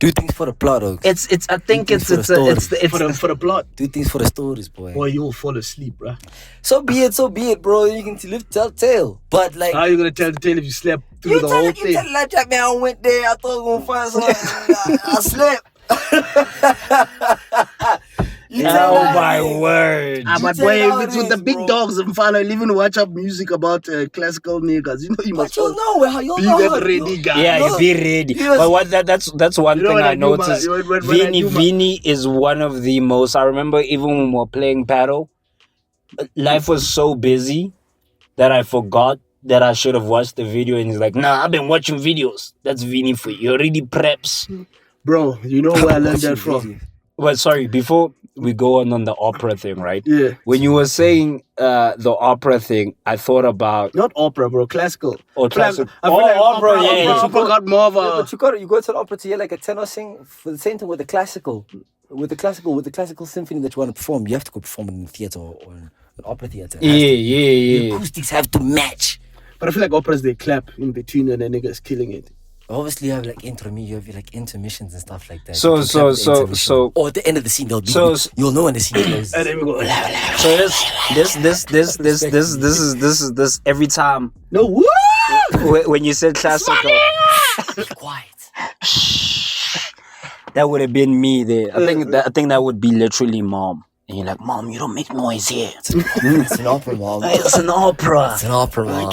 Do things for the plot, though. It's. I think It's it's. for the It's. It's. For the plot, Do things for the stories, boy. boy, you'll fall asleep, bro. So be it, bro. You can live tell tale. But like, How you gonna tell the tale if you slept through you the tell whole it, you thing? tell like that, man. I went there. I thought I was gonna find something. I slept. You tell Oh that, my man. word. But tell boy, how if it's it with the is, big bro. dogs, I'm finally even watch up music about classical niggas. You know, you But must you'll know how you'll be know that how ready guy. Yeah, No. you be ready. Yes. But what that's one You know thing when I I do my- noticed. when I do my- Vinny is one of the most. I remember even when we were playing paddle, life was so busy that I forgot that I should have watched the video. And he's like, "Nah, I've been watching videos. That's Vinny for you. You already preps." Bro, you know where I learned that from? Well, sorry. Before we go on the opera thing, right? Yeah. When you were saying the opera thing, I thought about Not opera, bro. Classical. Oh, classical. I feel Oh, like opera, yeah. Opera got more of a. But you go to the opera to hear like a tenor sing for the same time with the classical symphony that you want to perform. You have to go perform it in theater or in an opera theater. It has to- yeah. The acoustics have to match. But I feel like operas they clap in between and the niggas killing it. Obviously, you have like you have like intermissions and stuff like that. So- You can clap at the so- intermission. so- or at the end of the scene, you'll know when the scene closes. And then we go. So this every time No, woo! when you said classical, Be quiet. that would have been me there. I think that would be literally mom And you're like, Mom, you don't make noise here. It's an opera, mom. It's an opera. It's an opera, mom.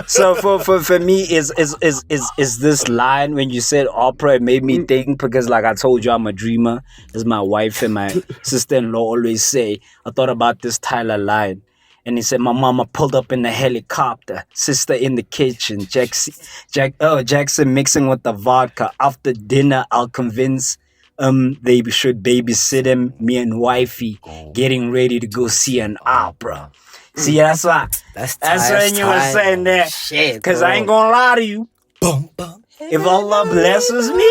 So for me is this line when you said opera, it made me think, because like I told you, I'm a dreamer, as my wife and my sister-in-law always say. I thought about this Tyler line, and he said, my mama pulled up in the helicopter, sister in the kitchen, Jackson mixing with the vodka. After dinner, I'll convince they should babysit him, me and wifey getting ready to go see an opera. See, that's why. That's when you were saying that. Because I ain't gonna lie to you. If Allah blesses me,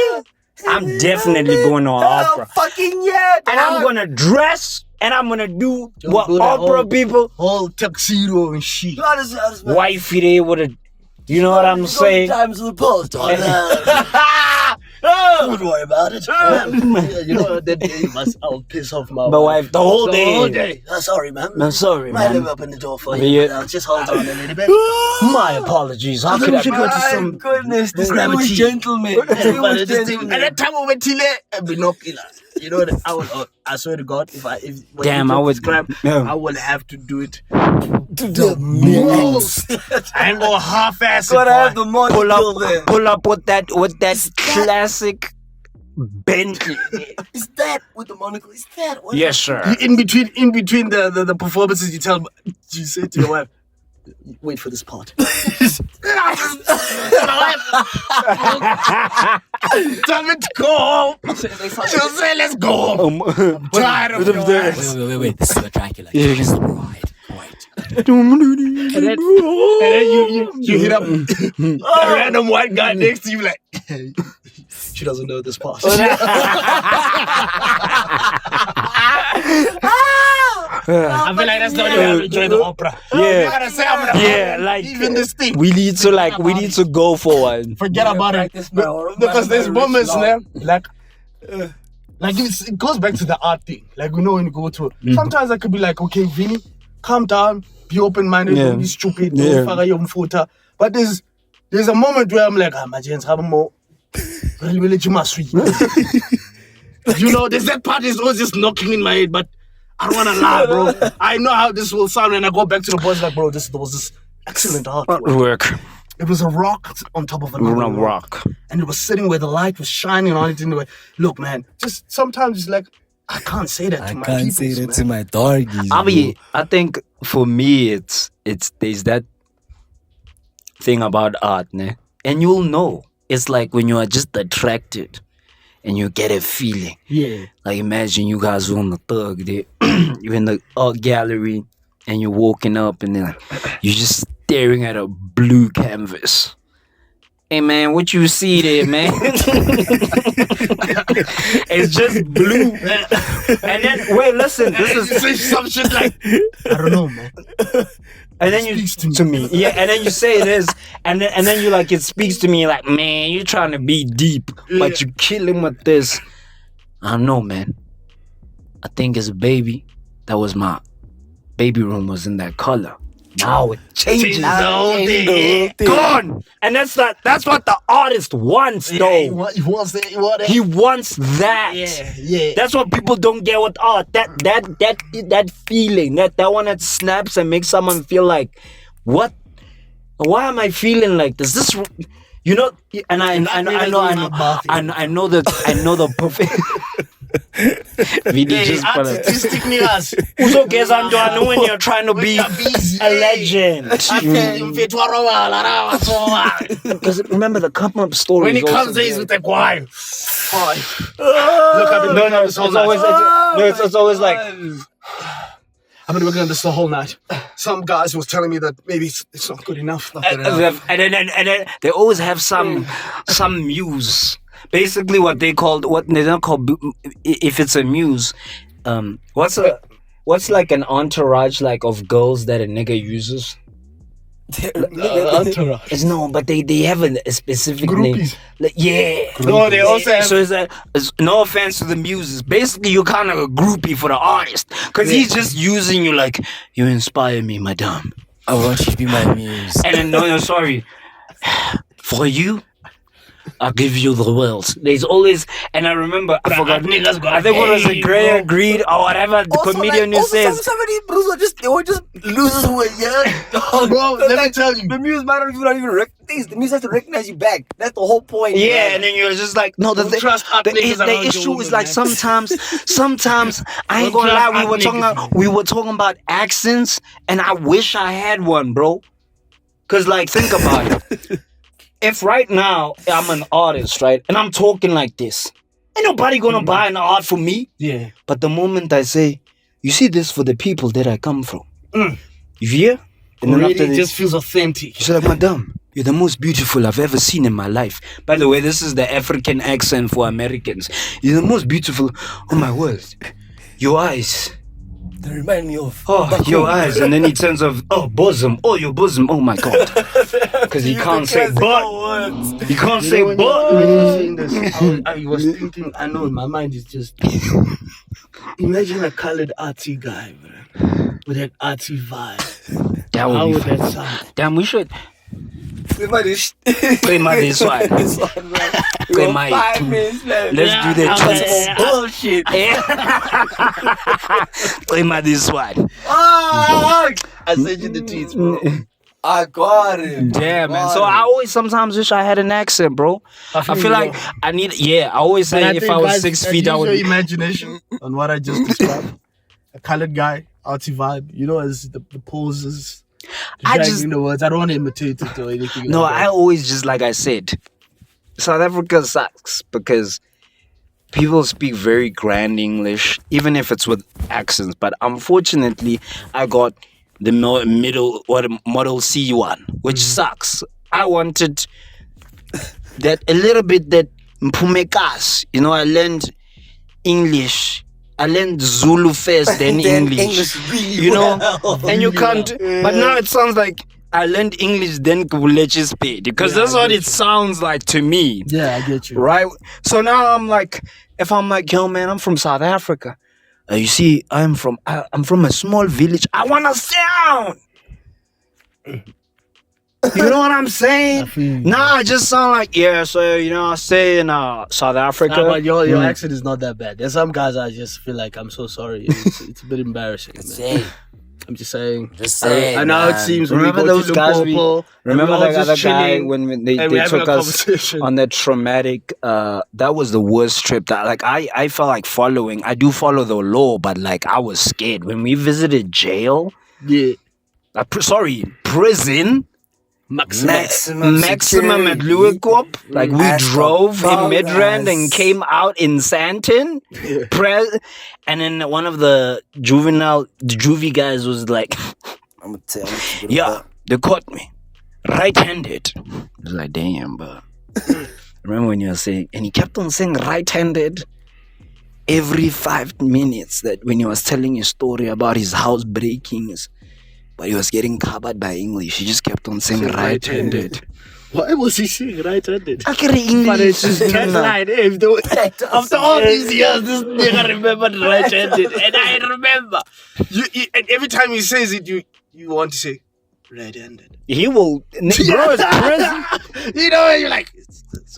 I'm definitely going to an opera. Fucking yeah, and I'm gonna dress, and I'm gonna do what opera people. Whole tuxedo and shit. Wifey, they would've. You know what I'm saying? Times of the post. Don't worry about it. You know that day I'll piss off my wife the whole day. Sorry, man. I'm sorry, Might man. live up in the door for you. Just hold on a little bit. My apologies. How could I go to some goodness, this grab a tea. gentleman. And that time we went till it, binocular. You know that I swear to God, if Damn, I would scrap, no. I will have to do it to the most. I ain't gonna half-ass it. Gotta have the money pull up with that classic Bentley. Is that with the monocle? Is that what? Yes, sir. In between the performances, you say to your wife, wait for this part. Tell me to go home. She'll say, let's go home. I'm tired of your ass. Wait. This is what Dracula. Just right. And then you hit up a random white guy next to you like, she doesn't know this part. I feel like that's the only way to enjoy the opera. Yeah. You gotta say I'm gonna like even this thing. we need to go for one. Forget about it. Because there's moments, man. Like it goes back to the art thing. Like, we know when you go to it. Sometimes I could be like, okay, Vinny, calm down, be open-minded, don't be stupid, don't fire your photo. But there's a moment where I'm like, my gents have more. You know, there's that part is always just knocking in my head, but I don't wanna lie, bro. I know how this will sound when I go back to the boys like, bro, this was this excellent artwork. It was a rock on top of another rock. And it was sitting where the light was shining on it in the way. Look, man, just sometimes it's like, I can't say that to my people. I can't say that to my doggies. I think for me, it's there's that thing about art, ne? And you'll know. It's like when you are just attracted and you get a feeling. Yeah. Like imagine you guys are on the thug there. You're in the art gallery and you're walking up and then you're just staring at a blue canvas. Hey man, what you see there, man? It's just blue. And then wait, listen, this is some shit like, I don't know, man. And then you to me. Yeah, and then you say this, and then you like, it speaks to me like, man, you're trying to be deep, but you kill him with this. I don't know, man. I think as a baby, that was my baby room was in that color. Now it changes the whole thing. Gone. And that's what the artist wants, though. He wants that. He wants that. Yeah. That's what people don't get with art. That feeling, that one that snaps and makes someone feel like, what? Why am I feeling like this? This, you know. And I know the perfect. Vinny just artistic niggas. When you're trying to be a legend. Because remember the come up story. When he comes in, he's with like, why? Look, I've been working on this whole night. It's always like, I've been working on this the whole night. Some guys was telling me that maybe it's not good enough. And then they always have some muse. Basically, what they don't call, if it's a muse, what's like an entourage like of girls that a nigga uses? Entourage. No, but they have a specific Groupies. name. Yeah. No, they also have. So it's no offense to the muses. Basically, you're kind of a groupie for the artist because he's just using you like, you inspire me, madame. I want you to be my muse. And then no, sorry. For you, I'll give you the world. There's always, and I remember, I forgot. I think what was it, Gray Agreed or whatever the comedian who says. Some of these bros they were just losers who were young. Bro, let me tell you. The muse might not even recognize. The muse has to recognize you back. That's the whole point. Yeah, man. and then you're just like, no, the issue is like sometimes I ain't gonna lie, we were talking about accents, and I wish I had one, bro. Cause like, think about it. If right now I'm an artist, right, and I'm talking like this, ain't nobody gonna buy an art from me. Yeah. But the moment I say, you see this for the people that I come from, you hear? And then after It just feels authentic. she's like, Madam, you're the most beautiful I've ever seen in my life. By the way, this is the African accent for Americans. You're the most beautiful. Oh my word, your eyes. They remind me of. Oh, your eyes. And then he turns off, oh, bosom. Oh, your bosom. Oh my God. Because he can't say but. He can't say When but. you're saying this, I was thinking, I know my mind is just. Imagine a colored artsy guy, bro, with that artsy vibe. That How would would be that sound? Damn, we should. Play my this. Play my this one. Play my. 5 minutes left. Let's do that. Bullshit. Play my this one. I sent you the tweets, bro. I got it. Yeah, man. So I always sometimes wish I had an accent, bro. I feel like I need. Yeah, I always say if I was 6 feet, I would. Your imagination on what I just described. A colored guy, artsy vibe. You know, as the poses. I dragging just the words. I don't want to imitate it or anything. no. like I always just like I said, South Africa sucks because people speak very grand English, even if it's with accents. But unfortunately, I got the middle or the Model C one, which sucks. I wanted that a little bit that Mpumekas. You know, I learned English. I learned Zulu first, then English. really You know, well. and you can't. But now it sounds like I learned English, then Kubulechi speed, because that's what it sounds like to me. Yeah, I get you. Right? So now I'm like, if I'm like, yo, man, I'm from South Africa. You see, I'm from a small village. I want to sound. You know what I'm saying? Nah, I just sound like, yeah, so, you know, I stay in South Africa. Nah, but your accent is not that bad. There's some guys I just feel like, I'm so sorry. It's a bit embarrassing. Man. I'm just saying. I know it seems when remember we go those to guys? Limpopo, Remember and we're that all other just guy chilling, when they and we're having took a us conversation. on that traumatic? That was the worst trip. That like I felt like following. I do follow the law, but like I was scared when we visited jail. Yeah. Prison. Maximum at Louiscop. Like we drove in Midrand and came out in Santon. And then one of the juvie guys was like, I'm gonna tell you. yeah, they caught me right-handed. I was like, damn, but remember when you were saying, and he kept on saying right-handed every 5 minutes, that when he was telling a story about his house breakings, but he was getting covered by English. He just kept on saying right-handed. Why was he saying right-handed? I get English. After all these years, this nigga remembered right-handed, and I remember. And every time he says it, you want to say right-handed. He will, bro. It's You know, you're like,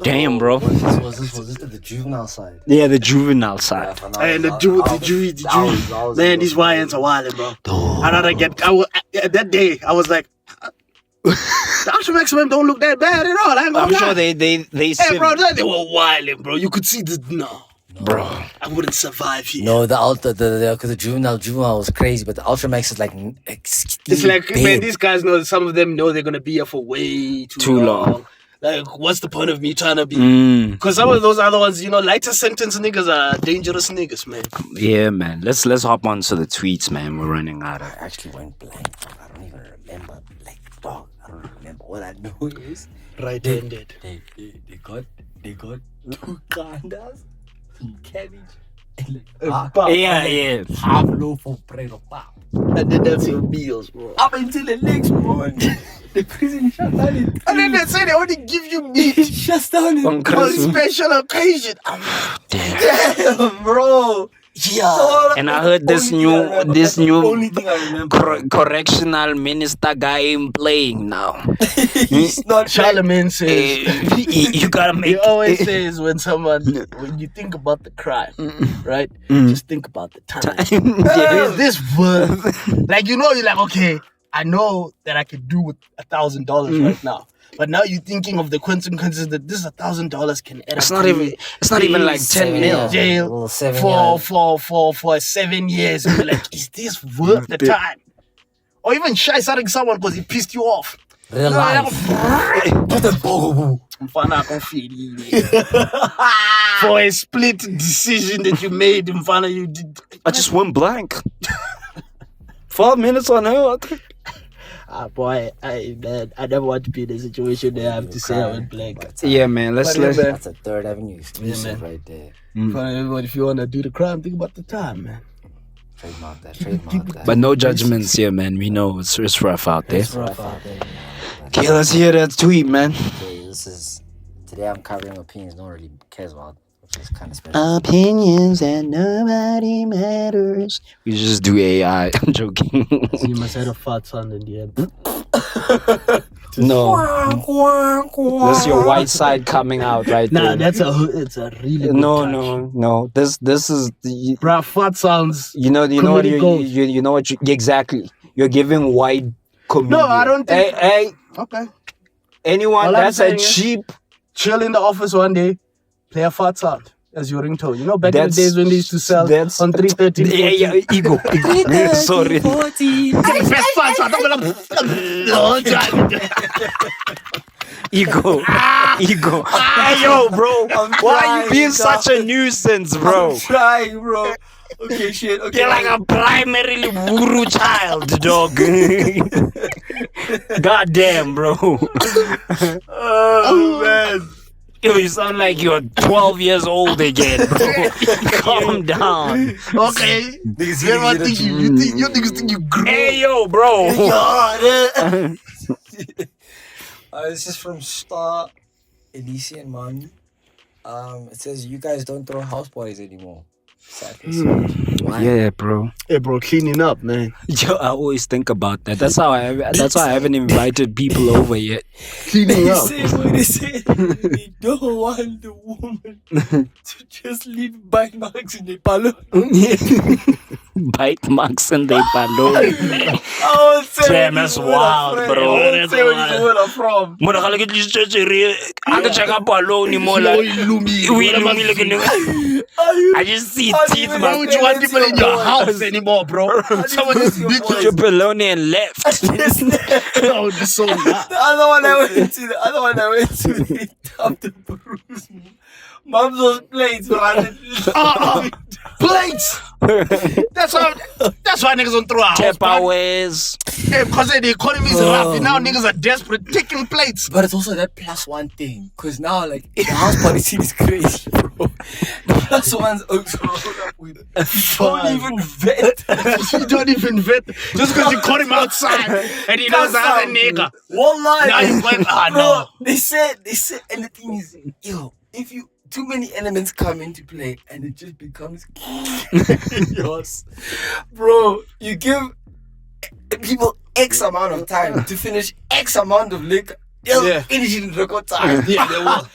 damn, bro. Was this the juvenile side? Yeah, the juvenile side. and the juvie. Man, these YNs are wild, bro. That day, I was like, the Ultra Maximum don't look that bad at all. I ain't gonna I'm lie. sure they Hey, bro, they were wilding, bro. You could see no, bro. I wouldn't survive here. No, because the juvenile was crazy, but the Ultra Max is like It's like, man, these guys know, some of them know they're gonna be here for way too long. Like, what's the point of me trying to be? Because some of those other ones, you know, lighter sentence niggas are dangerous niggas, man. Yeah, man. Let's hop on to the tweets, man. We're running out of. I actually went blank. I don't even remember. Like, dog, I don't remember. All I know is Right-handed. they got 2 kandas, some cabbage, and Yeah. half loaf of bread or pap. And then that's your meals, bro. Up until the next morning, the prison shut down. And then they say they only give you meat Shuts down On on Christmas. special occasion. Damn, bro. Yeah. And I heard this new Only thing I remember. correctional minister guy ain't playing now. He's not. Charlemagne says. You gotta make. He always says when you think about the crime, right? Just think about the time. Is this worth? Like you're like, okay, I know that I could do with $1,000 right now. But now you're thinking of the consequences that this $1,000 can add It's up. It's not even like 10 mil. Jail 7 for 7 years. And you're like, is this worth the time? Or even starting someone because he pissed you off. Real life. Just a boo. For a split decision that you made in front of you. I just went blank. 4 minutes on her. Boy, I never want to be in a situation that I have to say I went blank. Yeah, man. Let's. That's a Third Avenue exclusive right there. But if you want to do the crime, think about the time, man. Trademark that. But no judgments here, man. We know it's rough out there. It's rough out there. Okay, let's hear that tweet, man. Okay, today I'm covering opinions no one really cares about, which is kind of special. Opinions and nobody matters. We just do AI. I'm joking. So you must have a fart sound in the end. No. That's your white side coming out right Nah, there. it's a really good No. This is Bruh, fart sounds. you know what Comedy gold. you know what exactly. You're giving white comedian. No, I don't think. Hey, Okay. anyone All I'm that's a saying is- cheap. Chill in the office one day, play a fart sound as your ringtone. You know, back in the That's- days when they used to sell that's- on 313. Yeah, ego. Sorry. Best fart sound. Ego. Hey, yo, bro. Why are you being such a nuisance, bro? Trying, bro. Okay, shit. Okay. You're like a primarily guru child, dog. Goddamn, bro. Oh, man. Yo, you sound like you're 12 years old again, bro. Calm down. Okay. Everyone think you niggas think you grew. Hey, yo, bro. This is from Star Elysian Man. It says you guys don't throw house parties anymore. Sadly. Yeah, bro. Hey, bro, cleaning up, man. Yo, I always think about that. That's why I haven't invited people over yet. Cleaning up. They say they don't want the woman to just leave bite marks in the palo. Bite marks and they balloon. I would say Damn, that's wild, bro. I would say where this woman are from. Mona kala ke I can check up alone ni mola. I just see teeth, Why man. would you want people in your house anymore, bro? Someone just your beat voice. Your baloney and left. That would be so loud. The other one I went to, they tapped the bruise. Mom's those plates, man. Plates! That's why niggas don't throw out house party. Tupperwares. Yeah, because the economy is rough. Now niggas are desperate, taking plates. But it's also that plus one thing. Because now, like, the house party scene is crazy, bro. The plus one's also rolled up with. Don't even vet. You don't even vet. Just because you caught him outside and he knows the other nigga. Wallahi. Now he's going, Bro, no. they said, and the thing is, if you, too many elements come into play and it just becomes chaos. Bro, you give people X amount of time to finish X amount of liquor. They'll Yeah. finish it in record time. Yeah, they will.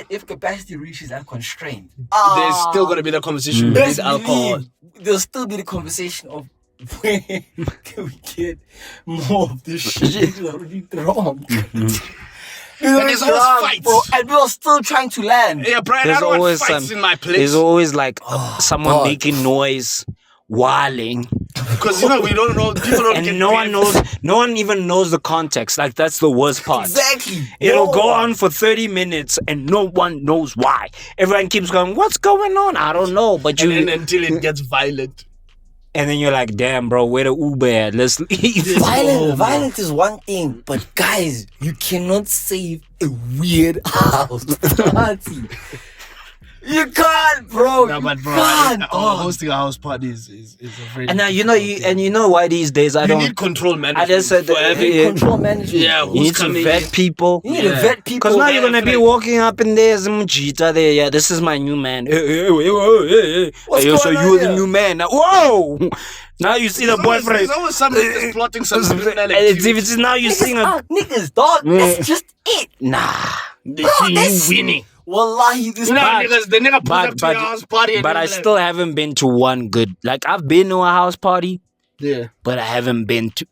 If capacity reaches that constraint, There's still going to be the conversation with alcohol. There'll still be the conversation of where can we get more of this shit that's already drunk. And there's always fights. Bro, and we're still trying to land. Yeah, Brian, There's I don't want always fights in my place. There's always like someone God. making noise, wailing, Because, we don't know, people don't get and no one paid. no one even knows the context. Like that's the worst part. Exactly. It'll No. go on for 30 minutes and no one knows why. Everyone keeps going, what's going on? I don't know. But you And until it gets violent. and then you're like, damn, bro, where the Uber at? Let's leave. Violence is one thing, but guys, you cannot save a weird house party. You can't, bro. No, but bro, God, hosting a house party is a very. And now you know why these days I you don't. need control management. I just said for having control management. Yeah, You need to vet people. You need to vet people. Because now you're gonna be like- walking up and there's Mujita there. Yeah, this is my new man. Hey. What's Hey, so going on you're the here? new man. Now, whoa! Now you see the boyfriend. There's always somebody that's plotting some criminal And activity. now you Niggas sing are niggas, dog. That's just it. Nah. They see you winning. Wallahi, this You know, man. niggas, the nigga pulls up to your house party. And But they're I like, still haven't been to one good. Like I've been to a house party, Yeah. but I haven't been to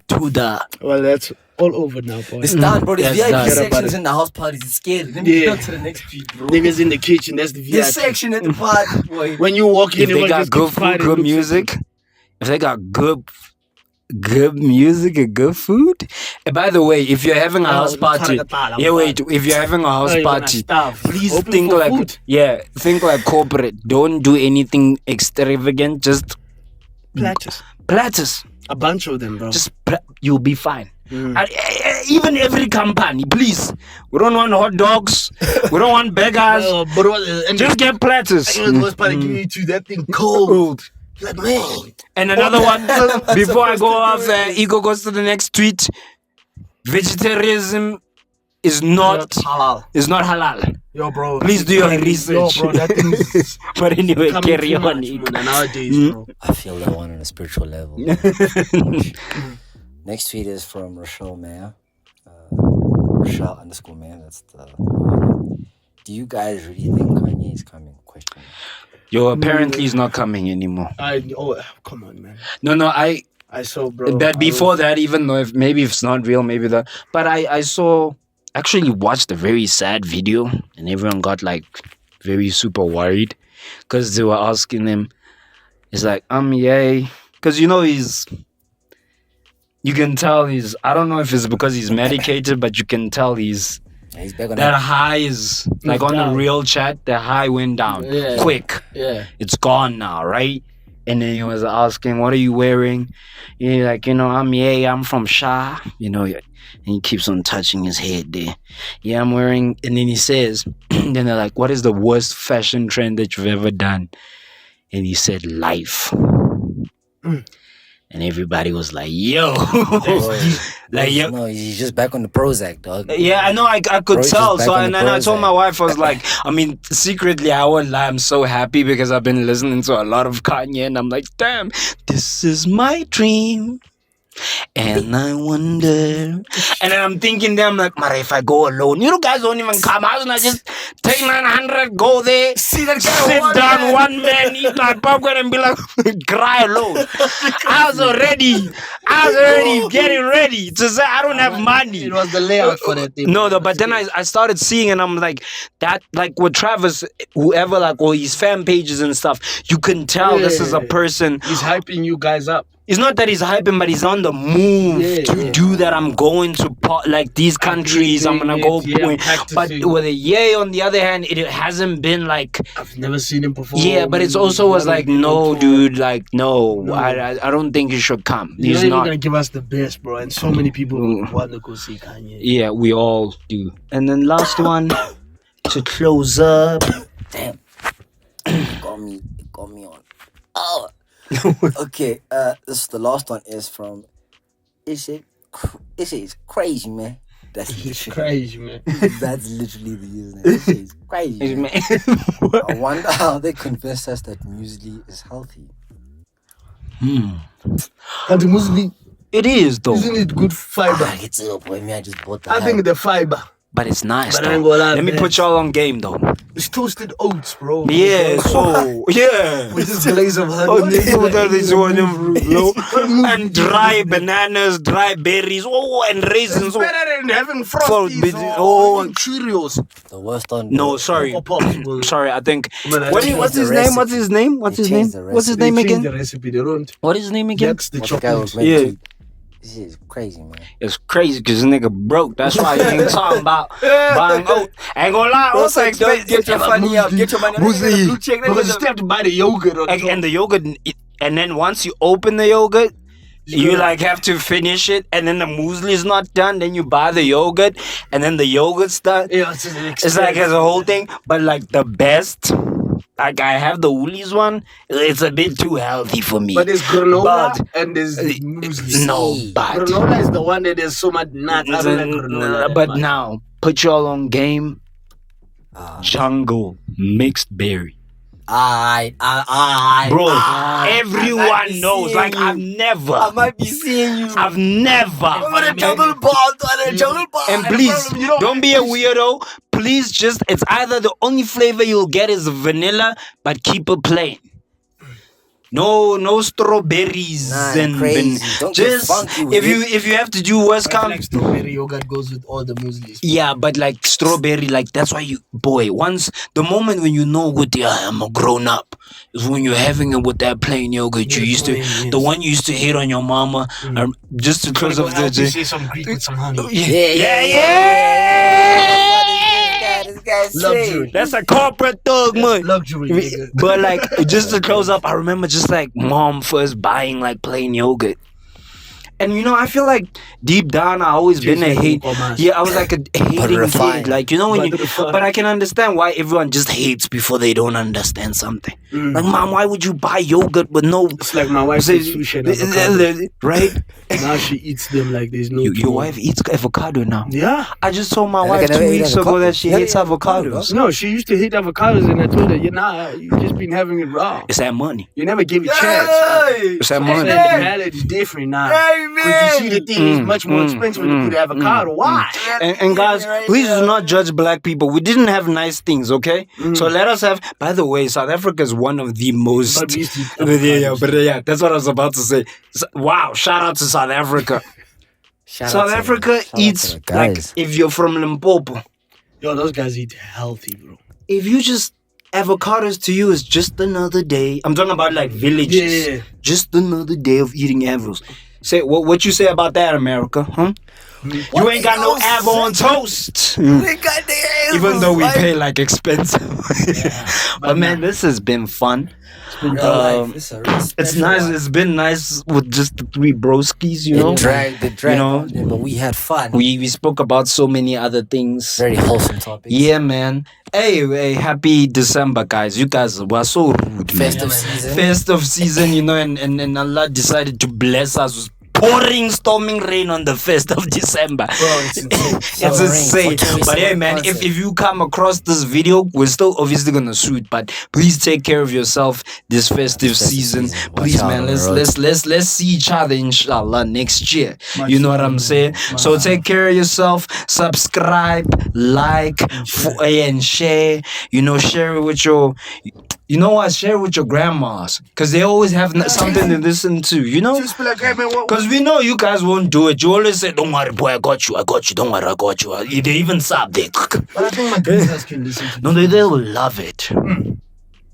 the. Well, that's all over now, boy. It's done, bro. There's Yes, VIP done. sections in the house parties. It's scary. Let me Yeah. go to the next street, bro. Niggas in the kitchen. That's the The VIP. section at the party, boy. When you walk in, If they everyone got just good keeps quiet food, and good looks at music, if they got good music and good food. And by the way, if you're having a house party, if you're having a house Oh, you're gonna party, starve. please Open think for like food. think like corporate. Don't do anything extravagant. Just Platters. platters. A bunch of them, bro. You'll be fine. Mm. Even every company, please. We don't want hot dogs. We don't want beggars. But what, and Just get platters. you know, the worst part, they give you to that thing cold. Like, man. And another one, before I go off, Ego goes to the next tweet. Vegetarianism is not Halal. halal. Yo, bro. Please do your research. Yo, bro, that thing is But anyway, coming carry too on. much, Ego. man, nowadays, bro. I feel that one on a spiritual level. Next tweet is from Rochelle Mayer. Rochelle_Mayer. That's the. Do you guys really think Kanye is coming? Question. Yo, apparently he's not coming anymore. Come on, man. No, I saw, bro. that before that, even though if it's not real, maybe that. But I saw actually watched a very sad video, and everyone got like very super worried because they were asking him. It's like yay, because you know you can tell he's. I don't know if it's because he's medicated, but you can tell he's. Yeah, he's back on That high is like on down. the real chat. The high went down quick. Yeah. It's gone now, right? And then he was asking, "What are you wearing?" He's like, I'm from Shah, and he keeps on touching his head there. Yeah, I'm wearing. And then he says, then they're like, "What is the worst fashion trend that you've ever done?" And he said, "Life." And everybody was like, "Yo." Like, yo. No, he's just back on the Prozac, dog. Yeah, I know. I could Bro, he's tell. just So back on and the then I told Prozac. my wife, I was like, I mean, secretly, I won't lie. I'm so happy because I've been listening to a lot of Kanye, and I'm like, damn, this is my dream. And I wonder. And then I'm thinking, I'm like, Mara, if I go alone, you guys don't even come out, and I just take 900, go there, See that guy sit one down, man. one man, eat my popcorn, and be like, cry alone. I was already getting ready to say I don't have money. It was the layout for that thing. No, but then I started seeing, and I'm like, that, like with Travis, whoever, like all his fan pages and stuff, you can tell this is a person. He's hyping you guys up. It's not that he's hyping, but he's on the move to do that. I'm going to like these countries. I'm gonna go. I'm But practicing. with a Ye, on the other hand, it hasn't been like. I've never seen him perform. Yeah, but it's also was like, no, dude, like, no. I don't think he should come. He's He's not even not. gonna give us the best, bro. And so many people want to go see Kanye. Yeah, we all do. And then last one to close up. Damn. It got me on. Oh. Okay, this is the last one is from It's crazy, man. That's It's literally, crazy, man. that's literally the username. It's crazy, man. I wonder how they convince us that muesli is healthy. And the muesli, It is though, isn't it good fiber? It's up, boy. Me, I just bought the I think the fiber. but it's nice But I though. ain't gonna lie, Let me man. put y'all on game though. It's toasted oats, bro. Yeah, so yeah. With this glaze of honey. Oh, they do that is one of no. And dry bananas, dry berries, and raisins. It's better than having For Frosties bit- or Cheerios. The worst one. No, sorry, Or Pops, bro. sorry. I think. Man, I What's changed his the name? recipe. What's his name? What's They his name? changed the What's his They name changed again? the recipe. They don't. What is his name again? That's the What the guy was chocolate. meant Yeah. to. This is crazy, man. It's crazy because nigga broke. That's why he ain't talking about buying oat. Ain't gonna lie. Also expect Get your money up. Get your money up. Muesli. Blue check. Because you still have to buy the yogurt. On top. and the yogurt, and then once you open the yogurt, You like have to finish it, and then the muesli is not done. Then you buy the yogurt, and then the yogurt's done. Yeah, it's just an It's like as a whole thing, but like the best. Like I have the Woolies one. It's a bit too healthy for me. But there's granola But- and there's muesli. No, but Granola is the one that there's so much nuts. I don't like granola. that but much. now put y'all on game. Jungle mixed berry. Bro, everyone knows. Like I've never. I might be seeing you. I've never. With a jungle ball, a jungle ball. And please, don't be a weirdo. Please, just it's either the only flavor you'll get is vanilla, but keep it plain. No strawberries and crazy. Don't get just funky with if you have to do West I feel Camp. like strawberry yogurt goes with all the mueslis. Yeah, but like strawberry, like that's why once the moment when you know good, yeah, I'm a grown up, is when you're having it with that plain yogurt you used to, the one you used to hate on your mama, just because of the. say some Greek with some honey. This guy's Luxury. That's a corporate thug, man. Luxury, nigga. But like, just to close up, I remember just like mom first buying like plain yogurt. And you know, I feel like deep down, I always been a hate. Yeah, I was like a hating refined. kid. Like, you know, when you. But refined. But I can understand why everyone just hates before they don't understand something. Like, mom, why would you buy yogurt with no. It's like my wife eats sushi and avocado. Right? Now she eats them like there's no Your tomorrow. wife eats avocado now. Yeah. I just told my I wife never 2 ate weeks ago avocado. that she Never hates ate avocado, avocados. No, she used to hate avocados, and I told her, you just been having it raw. It's that money. You never give it a chance. It's that And money. the palate is different now. Because you see the thing is much more expensive when you put avocado. Why? And guys, please do not judge black people. We didn't have nice things, okay? So let us have. By the way, South Africa is one of the most. But we used to eat Yeah, that's what I was about to say. Wow, shout out to South Africa. South Africa eats like if you're from Limpopo. Yo, those guys eat healthy, bro. If you just avocados to you is just another day. I'm talking about like villages. Yeah. Just another day of eating avos. Say what you say about that, America, huh? You ain't got no avo on toast. Even though we pay like expensive. But man, this has been fun. It's nice. It's been nice with just the three broskies, you know. The drag, You know, but we had fun. we spoke about so many other things. Very wholesome topics. Yeah, man. Hey, happy December, guys. You guys were so rude, man. Festive season. Festive season, you know, and Allah decided to bless us with pouring, storming rain on the 1st of December. Bro, it's insane. It's insane. For But yeah, man, if you come across this video, we're still obviously gonna shoot. But please take care of yourself this festive season. Please, Watch out man, on the let's see each other, inshallah, next year. You know what I'm saying? So take care of yourself. Subscribe, like, and share. You know, share it with your. You know what? Share it with your grandmas, because they always have something to listen to. You know. Just be like, hey, man, what? Because we know you guys won't do it. You always say, don't worry, boy, I got you, don't worry, I got you. They even sub there. But I think my Grizzas can listen to No, they will love it.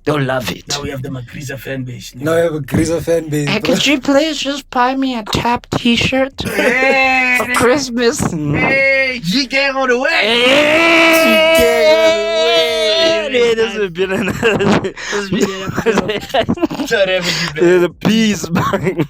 They'll love it. Now we have the Magriza fan base. Now we have a Grizzle fan base. Hey, could you please just buy me a Tap t-shirt Hey, for Christmas? hey, G-Gang on the way. Hey, this has been another. Shut up, The peace, man.